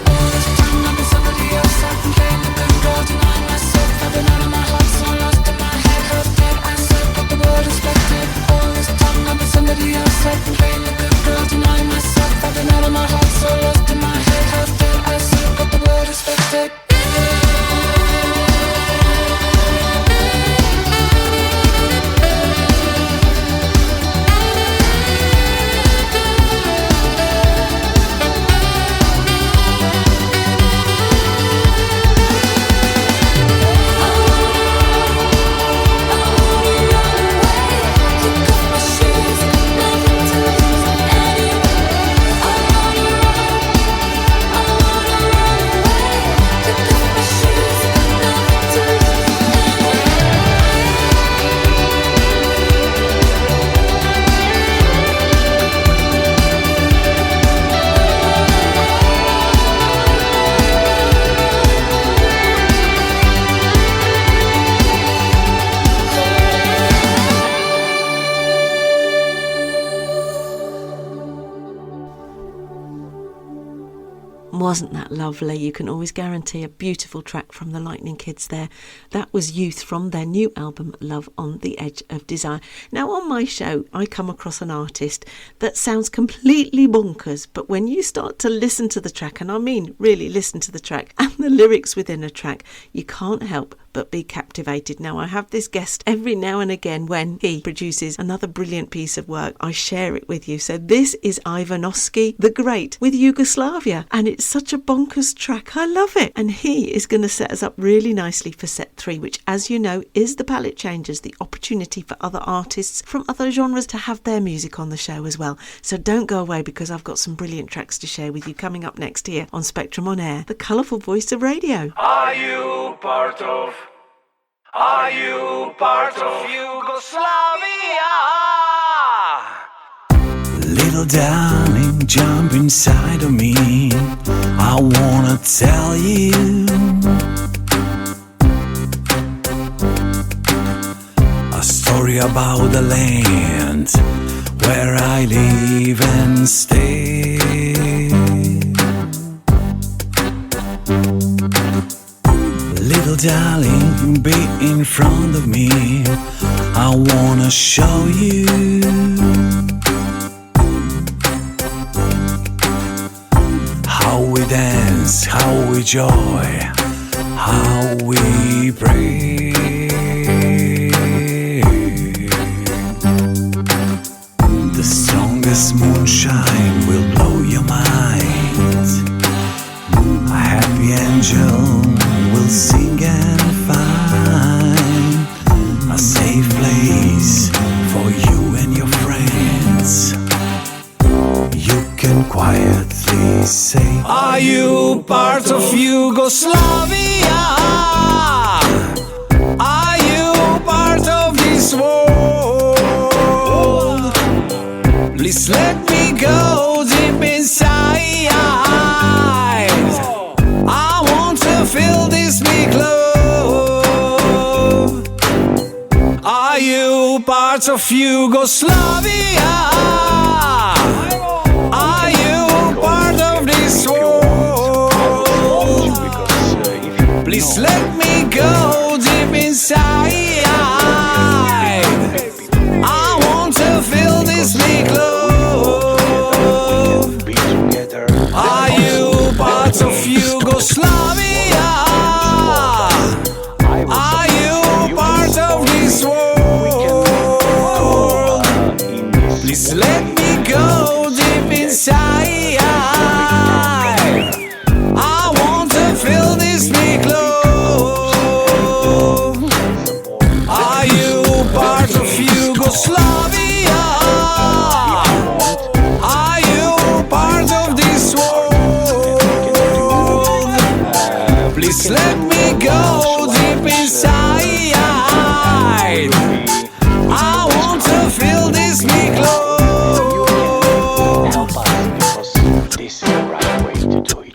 Always the tongue up in somebody else, I can claim the good girl, denying myself. I've been out of my heart, so lost in my head. How did I said what the word expected? Always the tongue up in somebody else, I can claim the good girl, denying myself. I've been out of my heart, so lost in my head. How did I said what the word expected? Wasn't that lovely? You can always guarantee a beautiful track from the Lightning Kids there. That was Youth from their new album, Love on the Edge of Desire. Now, on my show, I come across an artist that sounds completely bonkers, but when you start to listen to the track, and I mean really listen to the track, and the lyrics within a track, you can't help but be captivated. Now, I have this guest every now and again when he produces another brilliant piece of work. I share it with you. So this is Ivanovsky the Great with Yugoslavia, and it's such a bonkers track. I love it. And he is going to set us up really nicely for set 3, which, as you know, is the Palette Changers, the opportunity for other artists from other genres to have their music on the show as well. So don't go away, because I've got some brilliant tracks to share with you coming up next here on Spectrum On Air, the colourful voice of radio. Are you part of Yugoslavia? Little darling, jump inside of me. I wanna tell you story about the land where I live and stay. Little darling, be in front of me. I wanna show you how we dance, how we joy, how we pray. The strongest moonshine will blow your mind. A happy angel will sing and find a safe place for you and your friends. You can quietly say, are you part of Yugoslavia? Are you part of this world? Please let me go deep inside. I want to feel this big love. Are you part of Yugoslavia? Are you part of this world? Please let me go deep inside. I want to feel this big love. Are you part of Yugoslavia? Are you part of this world? Please let me go deep inside. I want to feel this big love. Are you part of Yugoslavia? Are you part of this world? Please let me go deep inside. I want to feel this big love. Help us, because this is the right way to do it.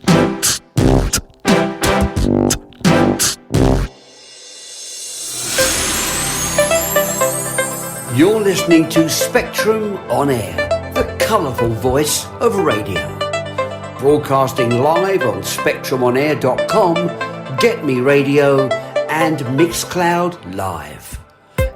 You're listening to Spectrum On Air, the colourful voice of radio. Broadcasting live on SpectrumOnAir.com, Get Me Radio and Mixcloud Live.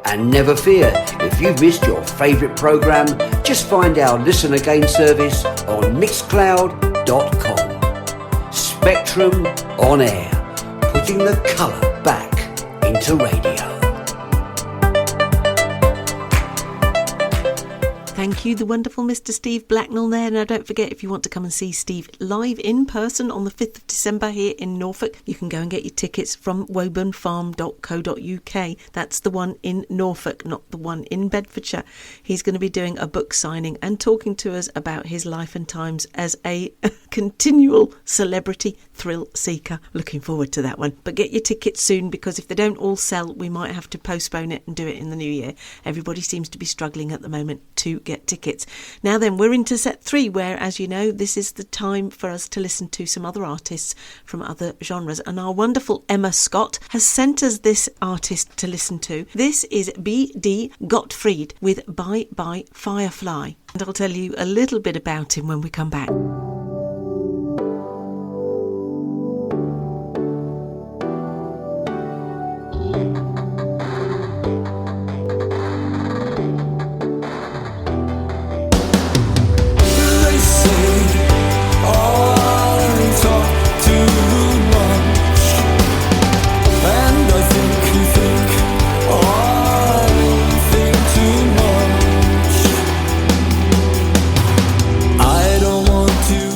And never fear, if you've missed your favourite programme, just find our Listen Again service on Mixcloud.com. Spectrum On Air, putting the colour back into radio. Thank you, the wonderful Mr. Steve Blacknell there. Now, don't forget, if you want to come and see Steve live in person on the 5th of December here in Norfolk, you can go and get your tickets from woburnfarm.co.uk. That's the one in Norfolk, not the one in Bedfordshire. He's going to be doing a book signing and talking to us about his life and times as a continual celebrity thrill seeker. Looking forward to that one. But get your tickets soon, because if they don't all sell, we might have to postpone it and do it in the new year. Everybody seems to be struggling at the moment to get tickets. Now then, we're into set 3, where, as you know, this is the time for us to listen to some other artists from other genres. And our wonderful Emma Scott has sent us this artist to listen to. This is B.D. Gottfried with Bye Bye Firefly. And I'll tell you a little bit about him when we come back. I don't want to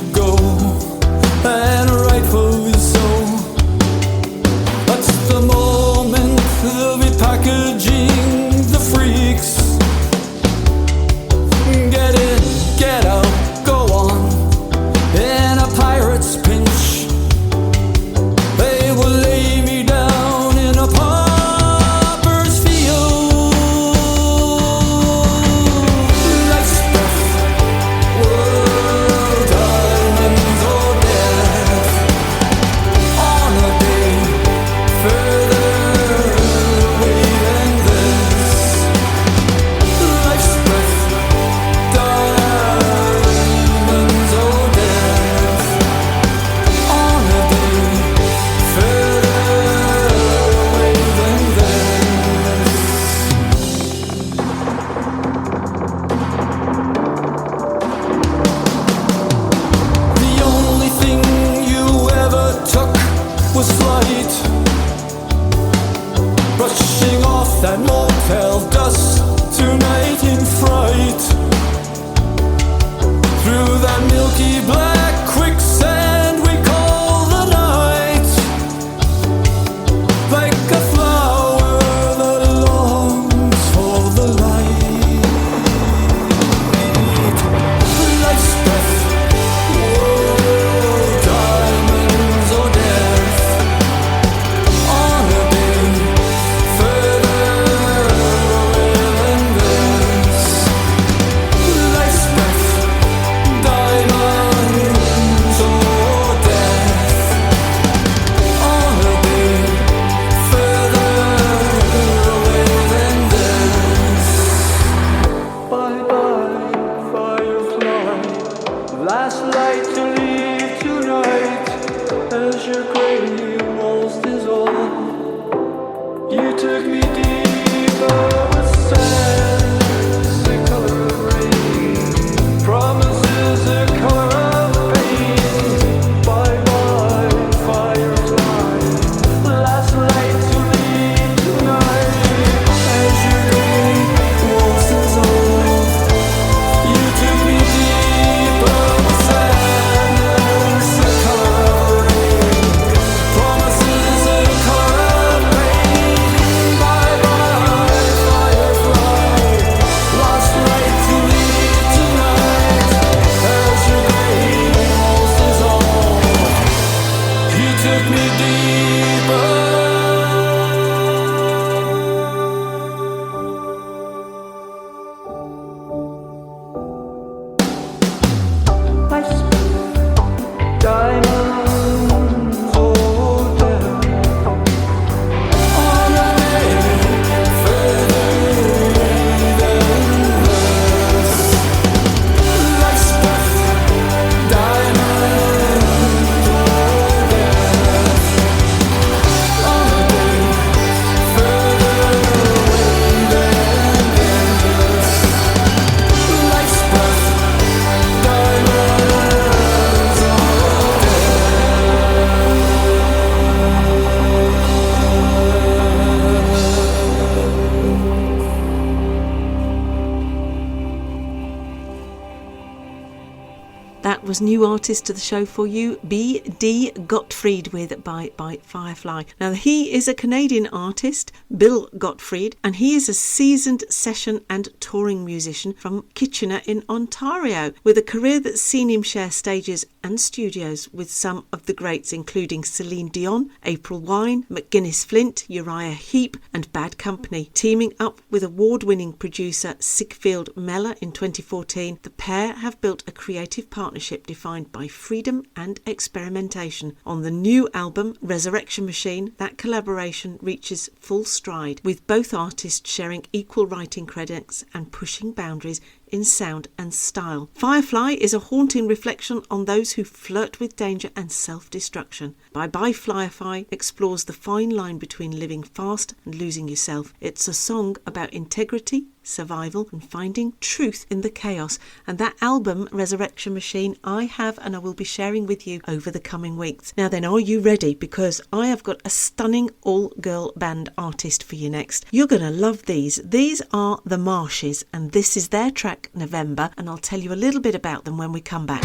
was new artist to the show for you, B.D. Gottfried with By Firefly. Now, he is a Canadian artist, Bill Gottfried, and he is a seasoned session and touring musician from Kitchener in Ontario, with a career that's seen him share stages and studios with some of the greats, including Celine Dion, April Wine, McGuinness Flint, Uriah Heep, and Bad Company. Teaming up with award-winning producer Sigfield Meller in 2014, the pair have built a creative partnership defined by freedom and experimentation. On the new album, Resurrection Machine, that collaboration reaches full stride, with both artists sharing equal writing credits and pushing boundaries in sound and style. Firefly is a haunting reflection on those who flirt with danger and self-destruction. By Firefly explores the fine line between living fast and losing yourself. It's a song about integrity, survival, and finding truth in the chaos. And that album, Resurrection Machine, I have and I will be sharing with you over the coming weeks. Now then, are you ready? Because I have got a stunning all-girl band artist for you next. You're going to love these. These are The Marshes, and this is their track, November, and I'll tell you a little bit about them when we come back.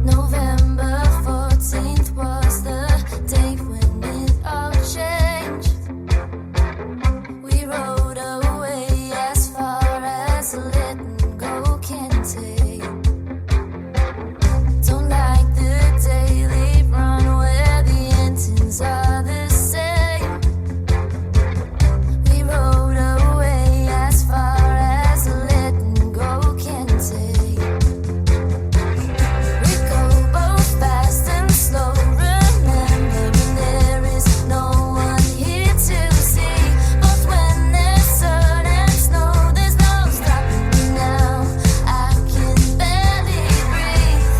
November 14th was the date when it all changed. We rode away as far as letting go can take. Don't like the daily run where the endings are the same. We rode away as far as letting go can take. We go both fast and slow, remembering there is no one here to see. Both when there's sun and snow, there's no stopping me now. I can barely breathe.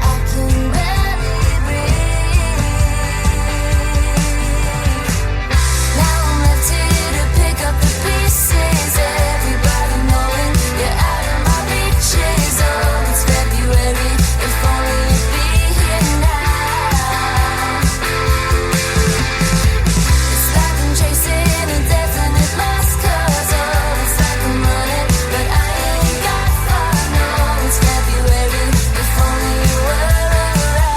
I can barely breathe. Now I'm left here to pick up the pieces. Everybody knowing you're out of my reaches. Oh, it's February. If only you'd be here now. It's like I'm chasing a definite loss, 'cause oh, it's like I'm running, but I ain't got far. No, it's February. If only you were around.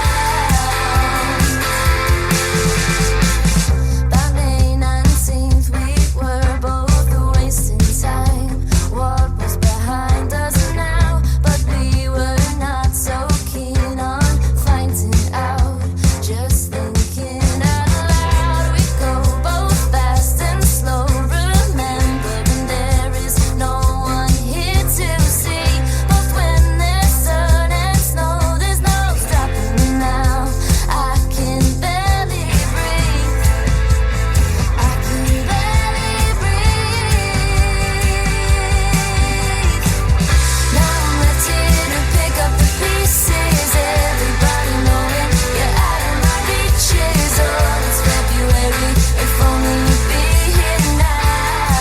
By May 19th, we were both wasting time. What was behind us now? But we were not so keen on finding out. Just thinking out loud. We go both fast and slow, remembering there is no one here to see. Both when there's sun and snow, there's no stopping me now. I can barely breathe. I can barely breathe. Now I'm left here to pick up the pieces. Everybody knowing you're out of my reaches. Oh, it's February. If only you'd be here now.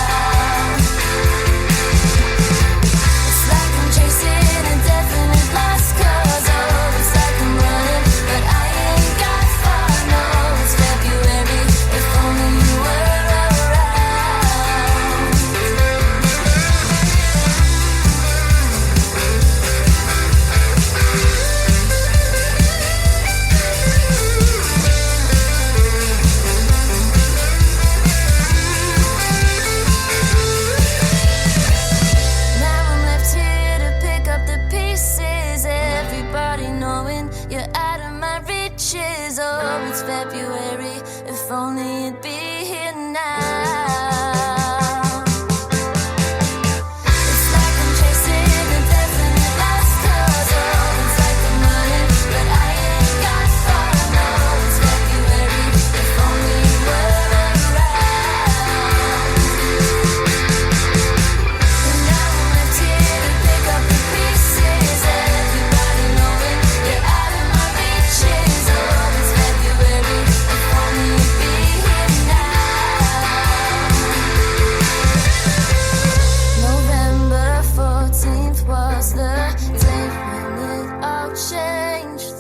It's like I'm chasing a definite loss, 'cause oh, it's like I'm running, but I ain't got far. No, it's February. If only you were around. Now I'm left here to pick up the pieces. Everybody knowing you're out of my reaches. Oh, it's February. If only you'd be here now. It's like I'm chasing a definite loss, 'cause oh, it's like I'm running, but I ain't got far. No, it's February. If only you were around. And now I'm left here to pick up the pieces. Everybody knowing you're out of my reaches. Oh, it's February. If only you'd be here now. November 14th was the day when it all changed.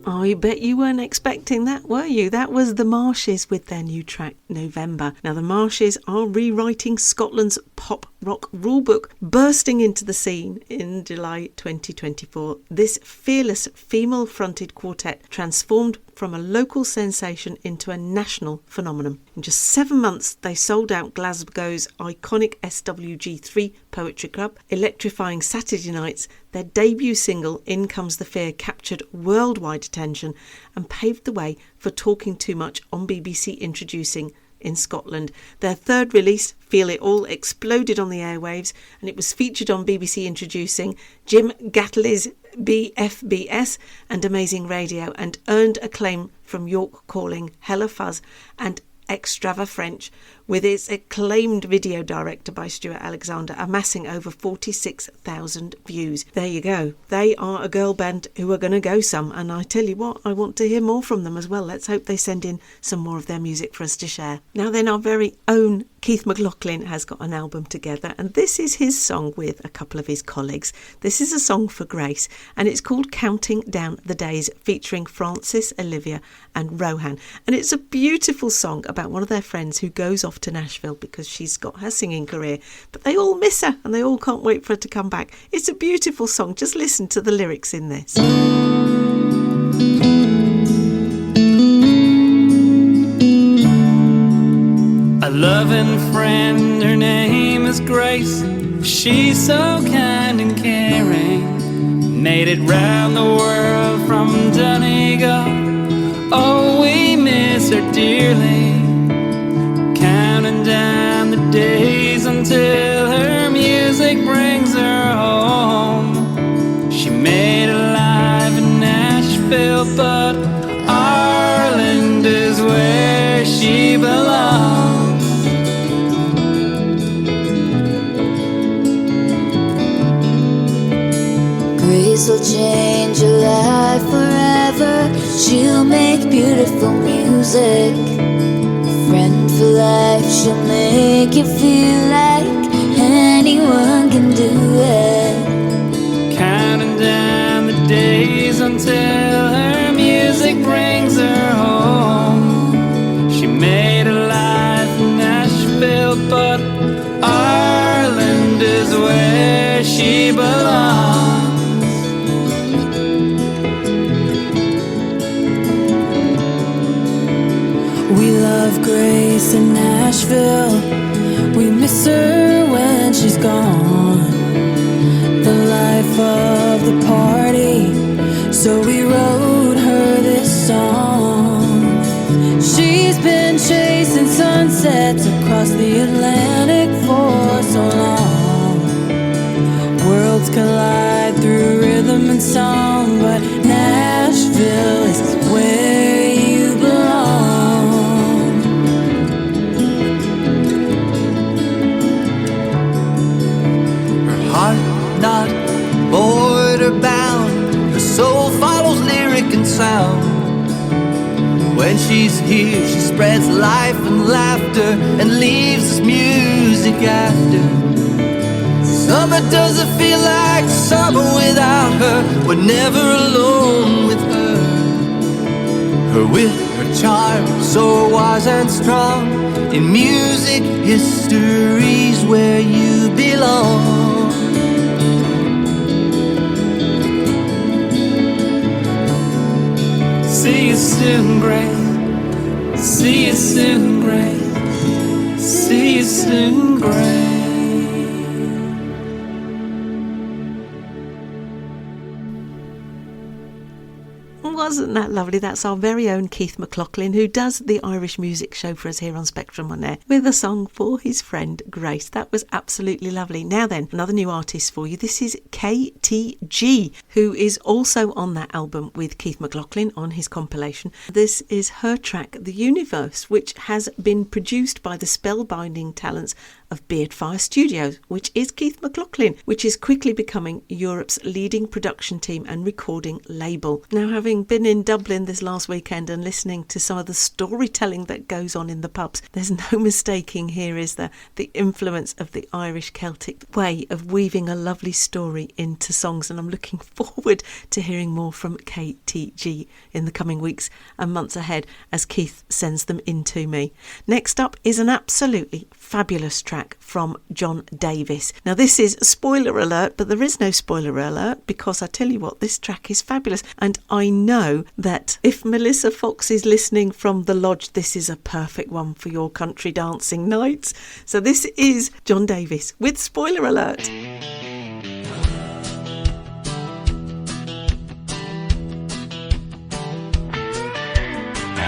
I bet you weren't expecting that, were you? That was The Marshes with their new track, November. Now, The Marshes are rewriting Scotland's pop rock rulebook, bursting into the scene in July 2024. This fearless female-fronted quartet transformed from a local sensation into a national phenomenon. In just 7 months, they sold out Glasgow's iconic SWG3 Poetry Club, electrifying Saturday nights. Their debut single, In Comes the Fear, captured worldwide attention and paved the way for Talking Too Much on BBC Introducing in Scotland. Their third release, Feel It All, exploded on the airwaves, and it was featured on BBC Introducing, Jim Gattley's BFBS and Amazing Radio, and earned acclaim from York Calling, Hella Fuzz and Extrava French, with its acclaimed video director by Stuart Alexander amassing over 46,000 views. There you go. They are a girl band who are going to go some, and I tell you what, I want to hear more from them as well. Let's hope they send in some more of their music for us to share. Now then, our very own Keith McLaughlin has got an album together, and this is his song with a couple of his colleagues. This is a song for Grace, and it's called Counting Down the Days, featuring Francis, Olivia and Rohan. And it's a beautiful song about one of their friends who goes off to Nashville because she's got her singing career, but they all miss her and they all can't wait for her to come back. It's a beautiful song. Just listen to the lyrics in this. A loving friend, her name is Grace. She's so kind and caring, made it round the world from Donegal. Oh, we miss her dearly, counting down the days until her music brings her home. She made it live in Nashville, but Ireland is where she belongs. Grace will change your life forever. She'll make beautiful music. Friend for life, she'll make you feel like anyone can do it. Counting down the days until her music brings her home. She made a life in Nashville, but Ireland is where she belongs. We love Grace in Nashville. We miss her when she's gone. The life of the party, so we wrote her this song. She's been chasing sunsets across the Atlantic for so long. Worlds collide through rhythm and song, but Nashville is where you belong. Heart not border bound, her soul follows lyric and sound. When she's here, she spreads life and laughter and leaves us music after. Summer doesn't feel like summer without her. We're never alone with her. Her wit, her charm, so wise and strong. In music history's where you belong. See you soon, Grace. See you soon, Grace. See you soon, Grace. Wasn't that lovely? That's our very own Keith McLaughlin, who does the Irish music show for us here on Spectrum On Air, with a song for his friend Grace. That was absolutely lovely. Now then, another new artist for you. This is KTG, who is also on that album with Keith McLaughlin on his compilation. This is her track, The Universe, which has been produced by the spellbinding talents of Beardfire Studios, which is Keith McLaughlin, which is quickly becoming Europe's leading production team and recording label. Now, having been in Dublin this last weekend and listening to some of the storytelling that goes on in the pubs, there's no mistaking here, is there, the influence of the Irish Celtic way of weaving a lovely story into songs, and I'm looking forward to hearing more from KTG in the coming weeks and months ahead as Keith sends them in to me. Next up is an absolutely fabulous track track from John Davis. Now this is spoiler alert, but there is no spoiler alert because I tell you what, this track is fabulous. And I know that if Melissa Fox is listening from the lodge, this is a perfect one for your country dancing nights. So this is John Davis with spoiler alert.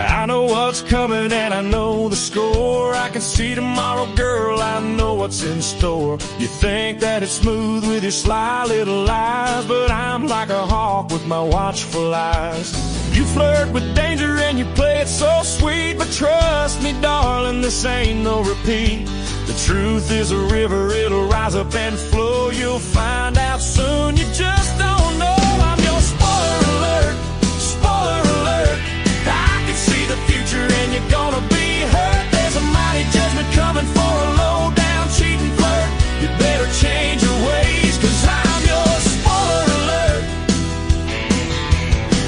I know what's coming and I know the score. I can see tomorrow, girl, I know what's in store. You think that it's smooth with your sly little lies, but I'm like a hawk with my watchful eyes. You flirt with danger and you play it so sweet, but trust me, darling, this ain't no repeat. The truth is a river, it'll rise up and flow. You'll find out soon, you just don't know. I'm your spoiler alert, spoiler alert. I can see the future and you're gonna be hurt. There's a mighty judgment coming for a low-down cheating flirt. You better change your ways, 'cause I'm your spoiler alert.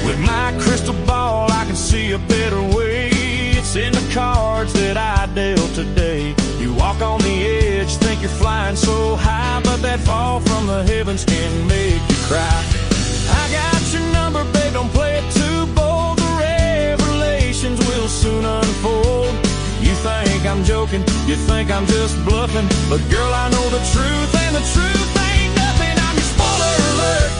With my crystal ball I can see a better way. It's in the cards that I dealt today. You walk on the edge, think you're flying so high, but that fall from the heavens can make you cry. I got your number, babe, don't play it too bold. Will soon unfold. You think I'm joking, you think I'm just bluffing, but girl, I know the truth, and the truth ain't nothing. I'm your spoiler alert,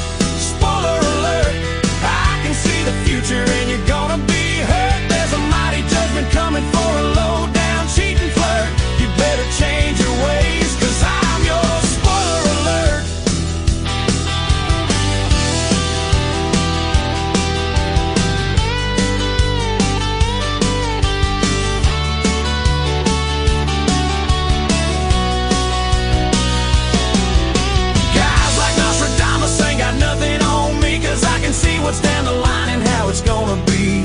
spoiler alert. I can see the future and you're gonna be hurt. There's a mighty judgment coming for a low-down cheating flirt. You better change your ways, 'cause I'm your spoiler alert. See what's down the line and how it's gonna be.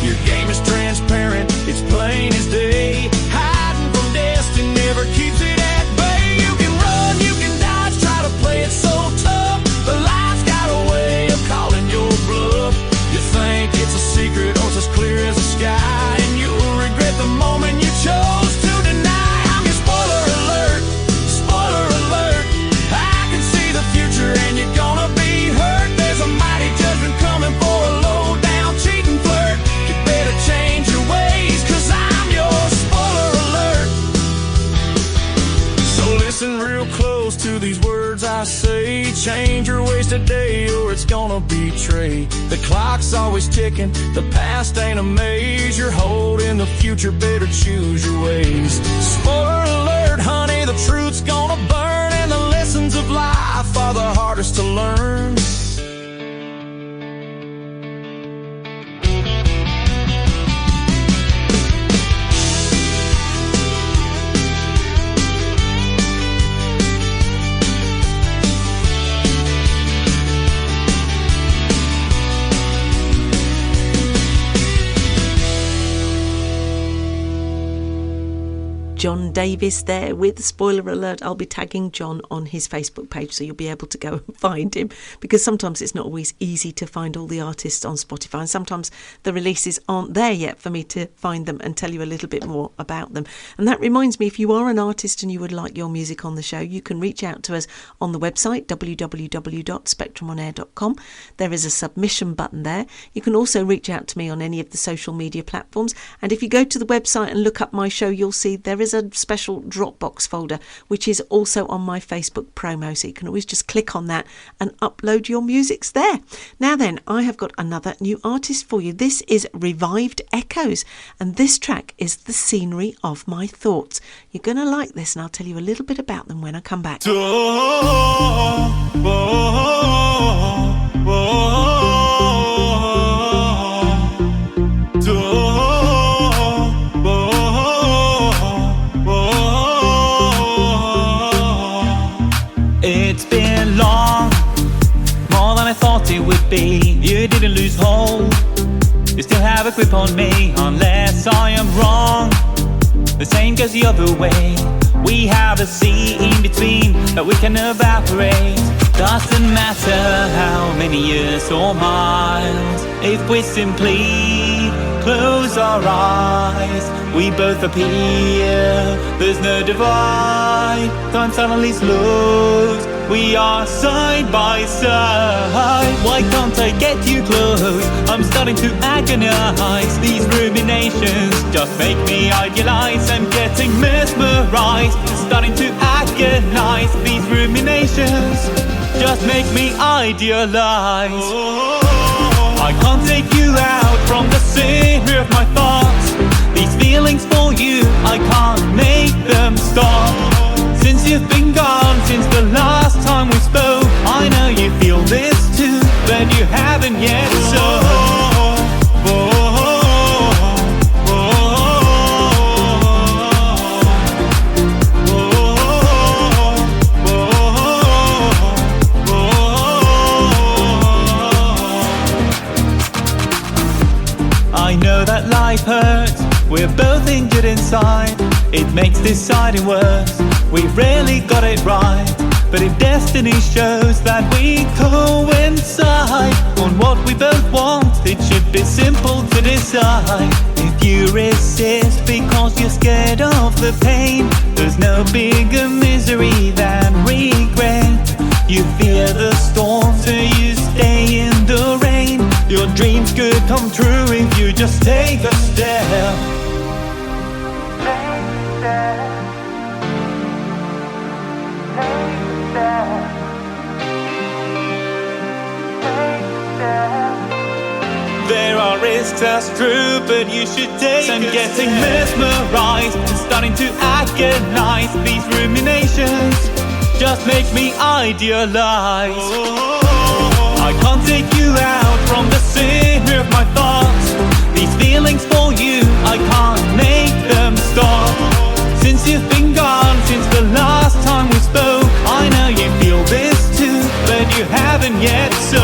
Your game is transparent, it's plain as day. Hiding from destiny never keeps it at bay. You can run, you can dodge, try to play it so tough, but life's got a way of calling your bluff. You think it's a secret, oh it's as clear as the sky, and you'll regret the moment you chose to deny. I'm your spoiler alert, spoiler alert. I can see the future and you're gonna be hurt. There's a mighty judgment coming for a low-down cheating flirt. You better change your ways, 'cause I'm your spoiler alert. So listen real close to these words I say. Change your ways today or it's gonna betray. The clock's always ticking, the past ain't a maze. You're holding the future, better choose your ways. Spoiler alert, honey, the truth's gonna burn, and the lessons of life are the hardest to learn. John Davis there with spoiler alert. I'll be tagging John on his Facebook page so you'll be able to go and find him, because sometimes it's not always easy to find all the artists on Spotify, and sometimes the releases aren't there yet for me to find them and tell you a little bit more about them. And that reminds me, if you are an artist and you would like your music on the show, you can reach out to us on the website www.spectrumonair.com. There is a submission button there. You can also reach out to me on any of the social media platforms, and if you go to the website and look up my show, you'll see there is a special Dropbox folder which is also on my Facebook promo, so you can always just click on that and upload your musics there. Now then, I have got another new artist for you. This is Revived Echoes, and this track is The Scenery of My Thoughts. You're going to like this, and I'll tell you a little bit about them when I come back. It's been long, more than I thought it would be. You didn't lose hope, you still have a grip on me. Unless I am wrong, the same goes the other way. We have a sea in between that we can evaporate. Doesn't matter how many years or miles, if we simply close our eyes, we both appear. There's no divide, time suddenly slows. We are side by side. Why can't I get you close? I'm starting to agonize. These ruminations just make me idealize. I'm getting mesmerized, starting to agonize. These ruminations just make me idealize. I can't take you out from the center of my thoughts. These feelings for you, I can't make them stop. Since you've been gone, since the last time we spoke, I know you feel this too, but you haven't yet, so I know that life hurts, we're both injured inside. It makes deciding worse, we rarely got it right. But if destiny shows that we coincide on what we both want, it should be simple to decide. If you resist because you're scared of the pain, there's no bigger misery than regret. You fear the storm, so you stay in the rain. Your dreams could come true if you just take a step. There are risks, that's true, but you should take I'm getting mesmerized and starting to agonize. These ruminations just make me idealize. I can't take you out from the center of my thoughts. These feelings for you, I can't make them stop. Since you've been gone, since the last time we spoke, I know you feel this too, but you haven't yet, so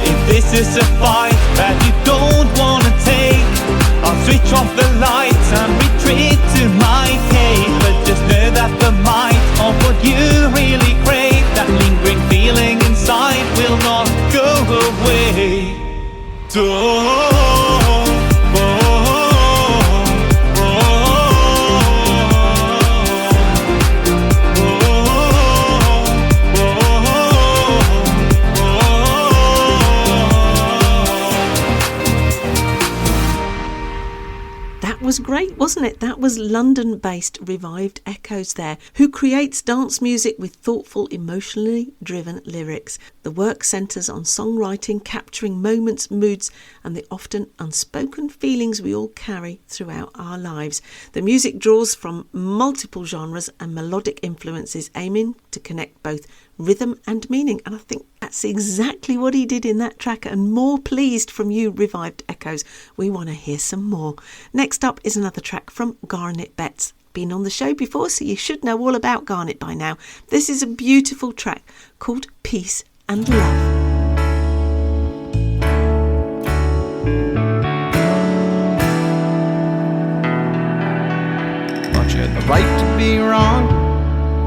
if this is a fight that you don't wanna take, I'll switch off the lights and retreat to my cave. But just know that the might of what you really crave, that lingering feeling inside, will not go away. So was great, wasn't it? That was London-based Revived Echoes there, who creates dance music with thoughtful, emotionally driven lyrics. The work centres on songwriting, capturing moments, moods, and the often unspoken feelings we all carry throughout our lives. The music draws from multiple genres and melodic influences, aiming to connect both rhythm and meaning, and I think that's exactly what he did in that track. And more pleased from you, Revived Echoes. We want to hear some more. Next up is another track from Garnet Betts. Been on the show before, so you should know all about Garnet by now. This is a beautiful track called Peace and Love. Thought you had the right to be wrong.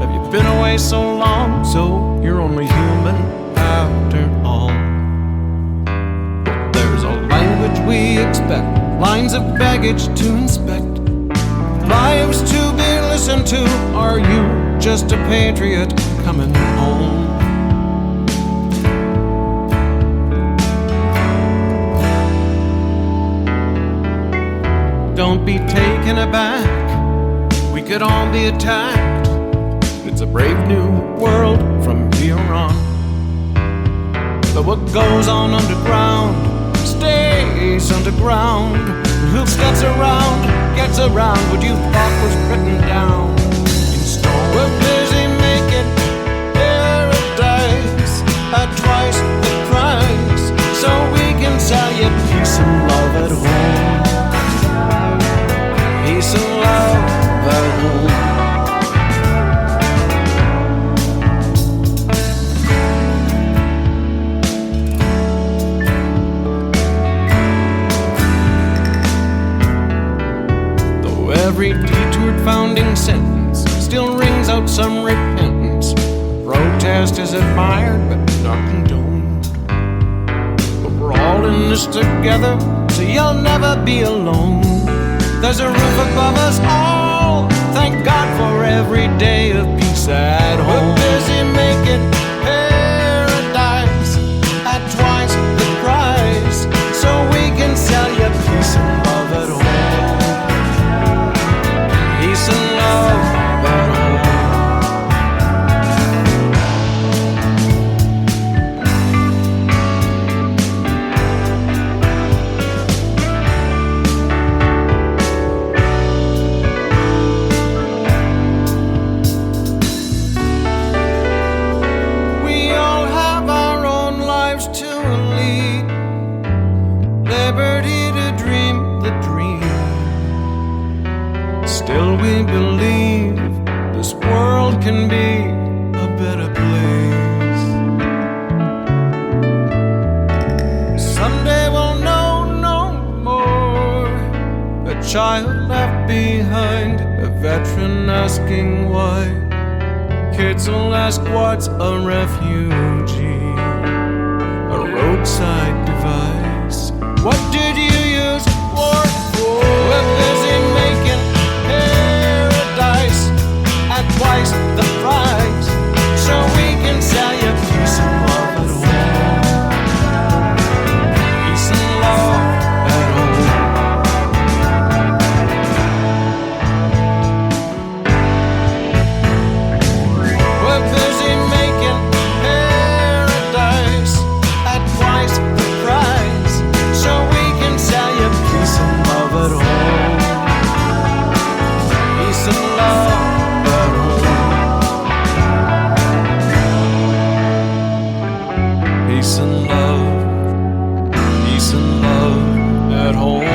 Have you been away so long? So you're only human after all. There's a language we expect, lines of baggage to inspect, lives to be listened to. Are you just a patriot coming home? Don't be taken aback, we could all be attacked. It's a brave new world from here on. But what goes on underground stays underground. Who steps around gets around what you thought was written down in stone. We're busy making paradise at twice the price, so we can sell you peace and love at home. Peace and love at home. Every detoured founding sentence still rings out some repentance. Protest is admired but not condoned. But we're all in this together, so you'll never be alone. There's a roof above us all. Thank God for every day of peace at home. We're busy making paradise at twice the price, so we can sell you peace and love at home. Peace and love at home. Still we believe this world can be a better place. Someday we'll know no more a child left behind, a veteran asking why. Kids will ask what's a refugee, a roadside device. What did you use war for? We're busy making paradise at twice the price, so we can sell you peace and love at home. Peace and love at home. We're busy making paradise at twice the price, so we can sell you peace and love at home. Peace and love at home. Peace and love, peace and love at home.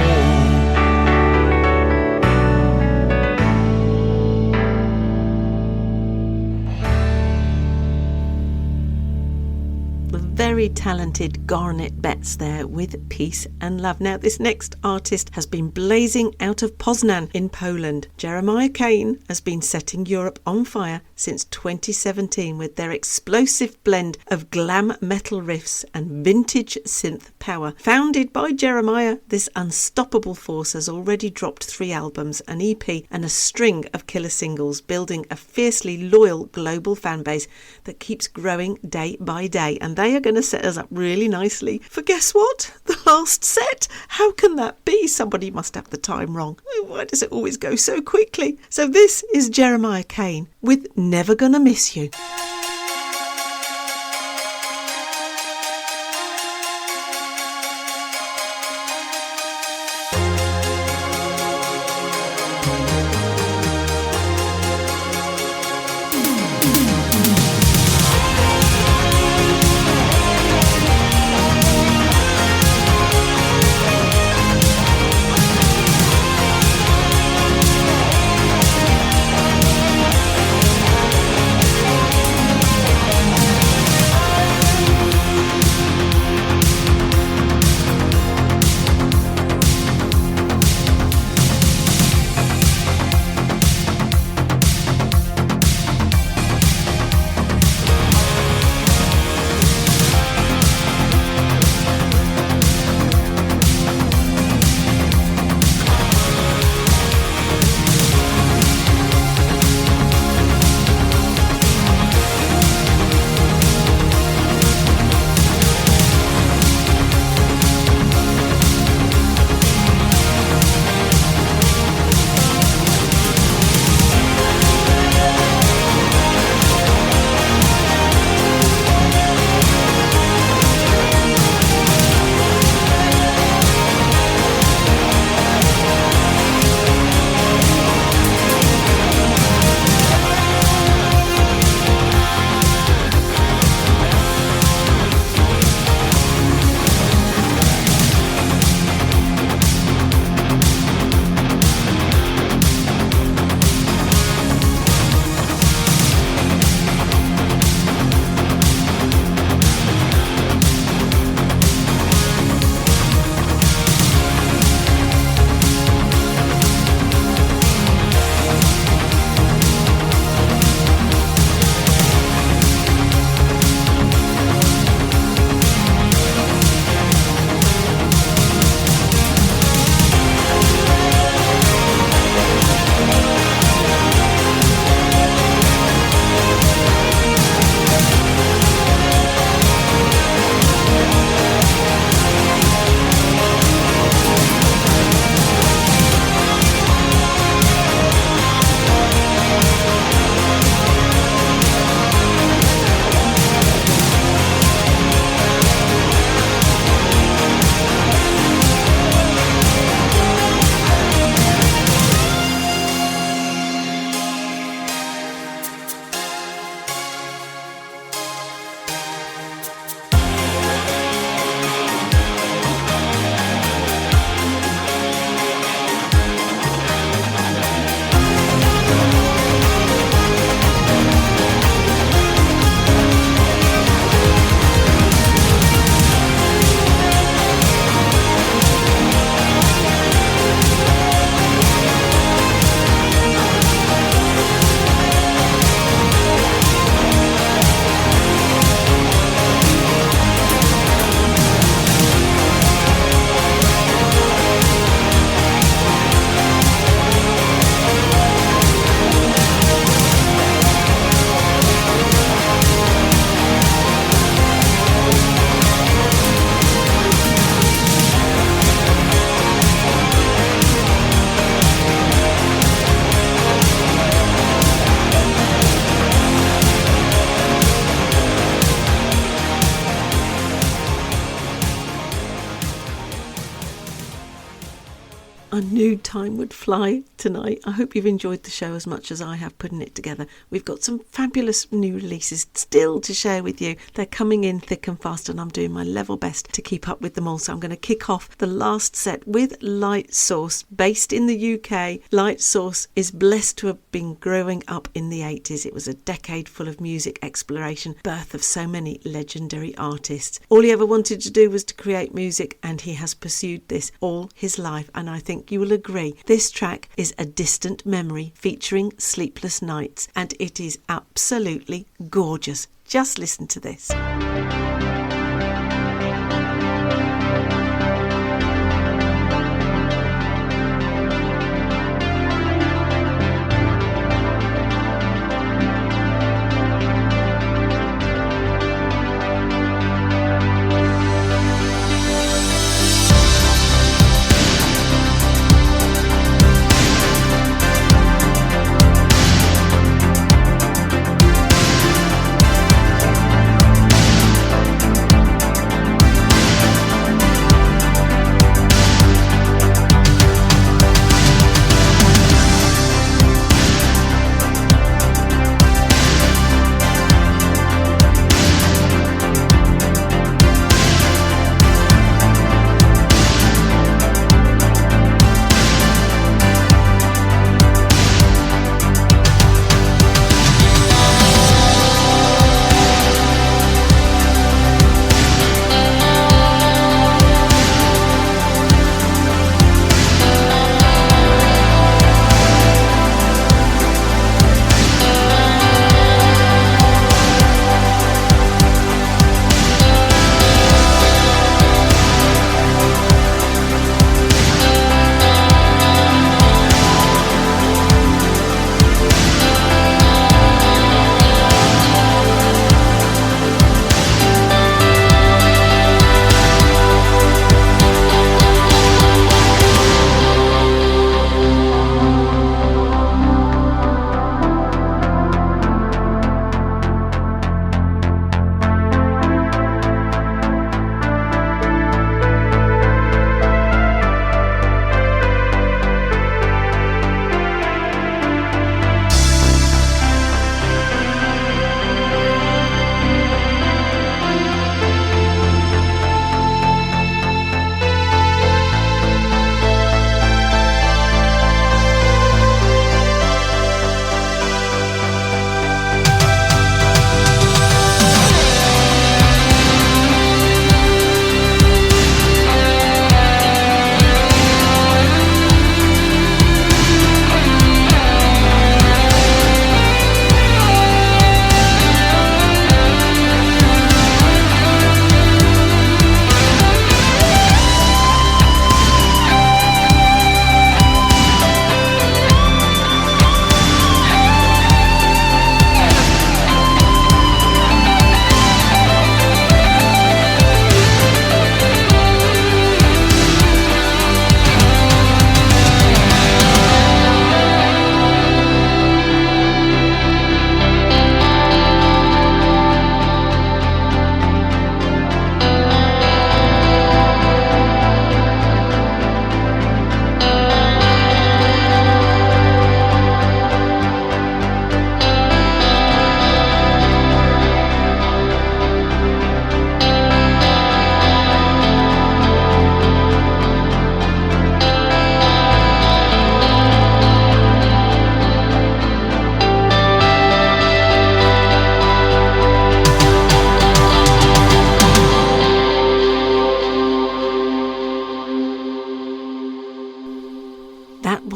Very talented Garnet Betts there with Peace and Love. Now, this next artist has been blazing out of Poznan in Poland. Jeremiah Kane has been setting Europe on fire since 2017 with their explosive blend of glam metal riffs and vintage synth power. Founded by Jeremiah, this unstoppable force has already dropped 3 albums, an EP and a string of killer singles, building a fiercely loyal global fan base that keeps growing day by day. And they are going to set us up really nicely for, guess what? The last set. How can that be? Somebody must have the time wrong. Why does it always go so quickly? So this is Jeremiah Kane with Never Gonna Miss You. Never I knew time would fly tonight. I hope you've enjoyed the show as much as I have putting it together. We've got some fabulous new releases still to share with you. They're coming in thick and fast, and I'm doing my level best to keep up with them all. So I'm going to kick off the last set with Light Source, based in the UK. Light Source is blessed to have been growing up in the 80s. It was a decade full of music exploration, birth of so many legendary artists. All he ever wanted to do was to create music, and he has pursued this all his life, and I think you will agree. This track is A Distant Memory featuring Sleepless Nights, and it is absolutely gorgeous. Just listen to this.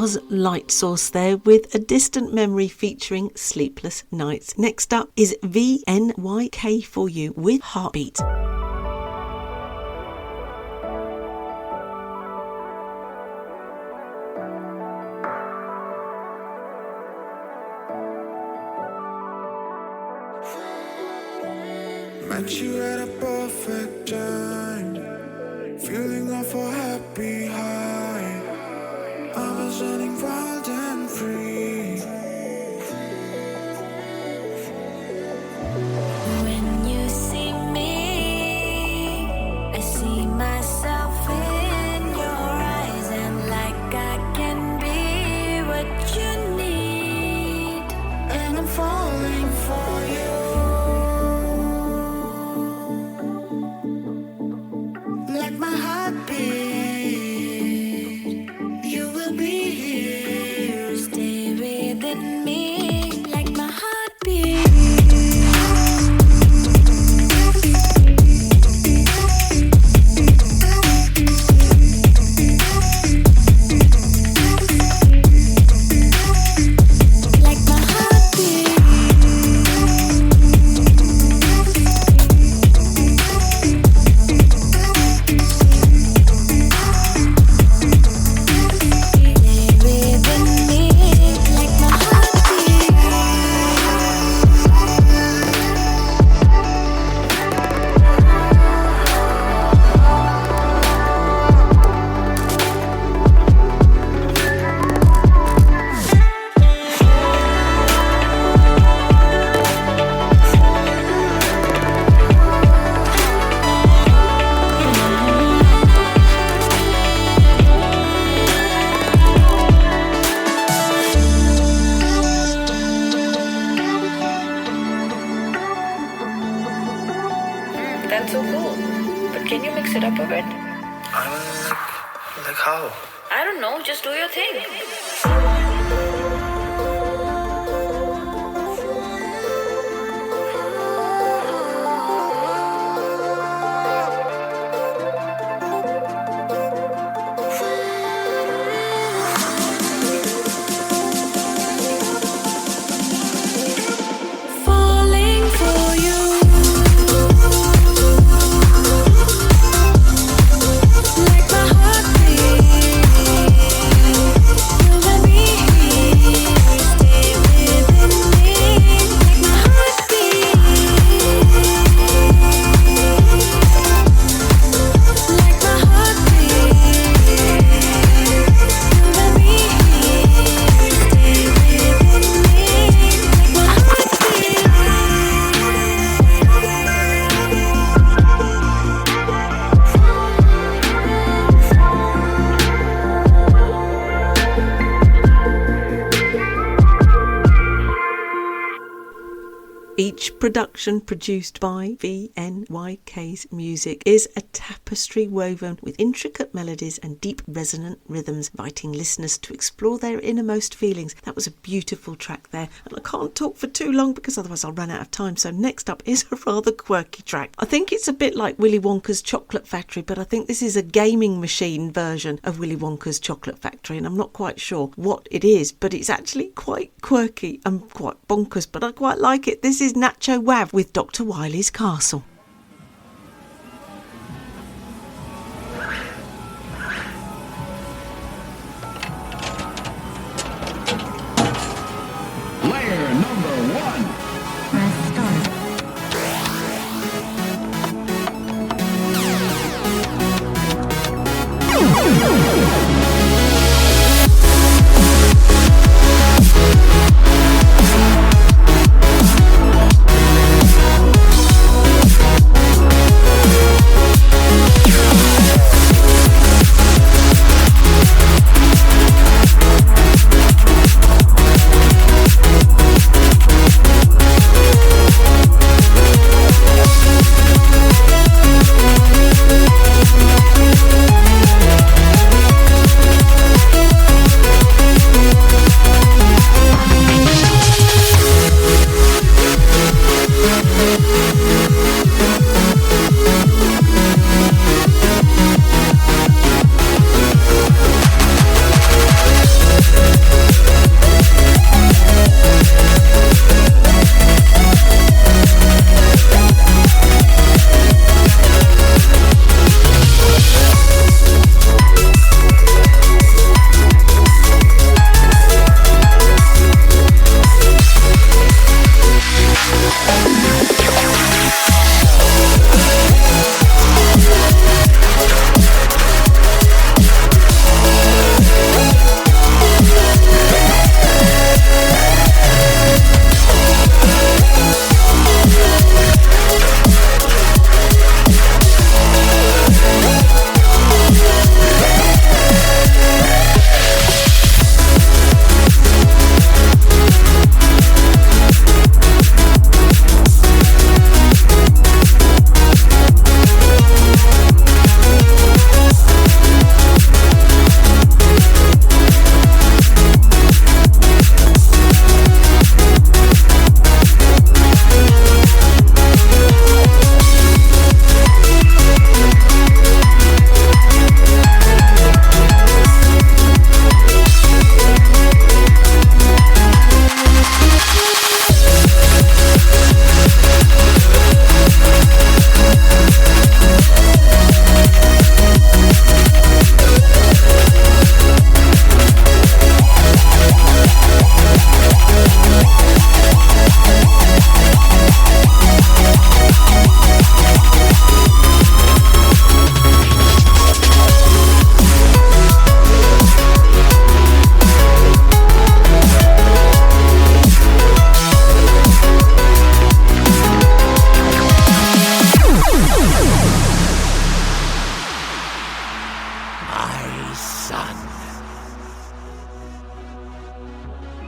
was Light Source there with A Distant Memory featuring Sleepless Nights. Next up is VNYK for you with Heartbeat. Met you at a perfect time, feeling off a happy high. I was running wild and free. When you see me, I see myself in your eyes, and like I secret? Like how? I don't know, just do your thing. Falling for you. Like my heartbeat. You let me stay within me. Like my heartbeat. Like my heartbeat. You let me stay within me. Like my Each production produced by VNYK's Music is a tapestry woven with intricate melodies and deep resonant rhythms, inviting listeners to explore their innermost feelings. That was a beautiful track there, and I can't talk for too long because otherwise I'll run out of time. So next up is a rather quirky track. I think it's a bit like Willy Wonka's Chocolate Factory, but I think this is a gaming machine version of Willy Wonka's Chocolate Factory, and I'm not quite sure what it is, but it's actually quite quirky and quite bonkers, but I quite like it. This is Nacho Wav with Dr. Wily's Castle. Layer number 1. Press start.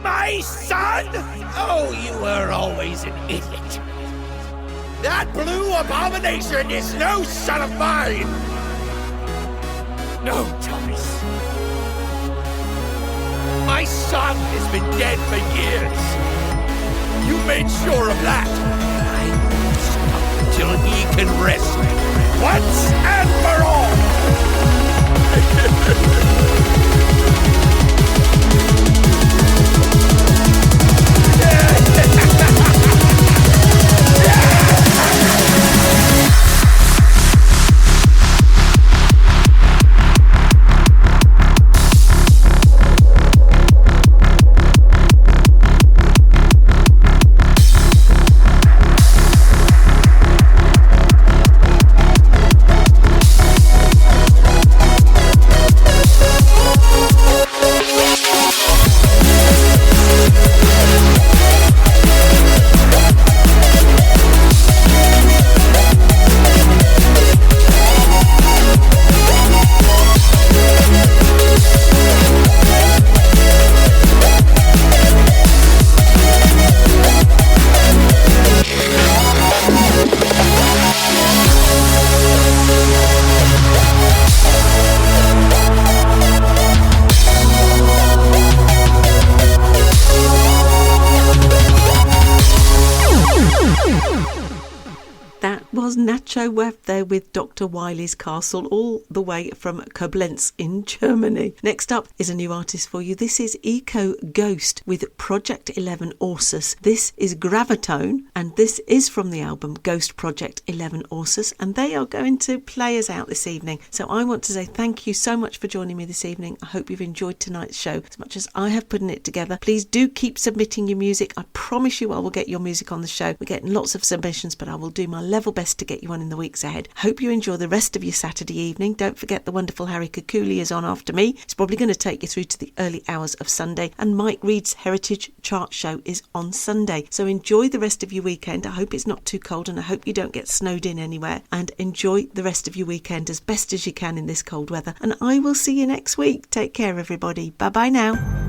My son? Oh, you were always an idiot. That blue abomination is no son of mine. no choice. My son has been dead for years. You made sure of that. I won't stop until he can rest once and for all. Nacho Webb there with Dr. Wiley's Castle, all the way from Koblenz in Germany. Next up is a new artist for you. This is Eco Ghost with Project 11 Ursus. This is Gravitone, and this is from the album Ghost Project 11 Ursus, and they are going to play us out this evening. So I want to say thank you so much for joining me this evening. I hope you've enjoyed tonight's show as much as I have putting it together. Please do keep submitting your music. I promise you I will get your music on the show. We're getting lots of submissions, but I will do my level best to get you on in the weeks ahead. Hope you enjoy the rest of your Saturday evening. Don't forget the wonderful Harry Kukuli is on after me. It's probably going to take you through to the early hours of Sunday, and Mike Reed's Heritage Chart Show is on Sunday. So enjoy the rest of your weekend. I hope it's not too cold, and I hope you don't get snowed in anywhere, and enjoy the rest of your weekend as best as you can in this cold weather, and I will see you next week. Take care, everybody. Bye bye now.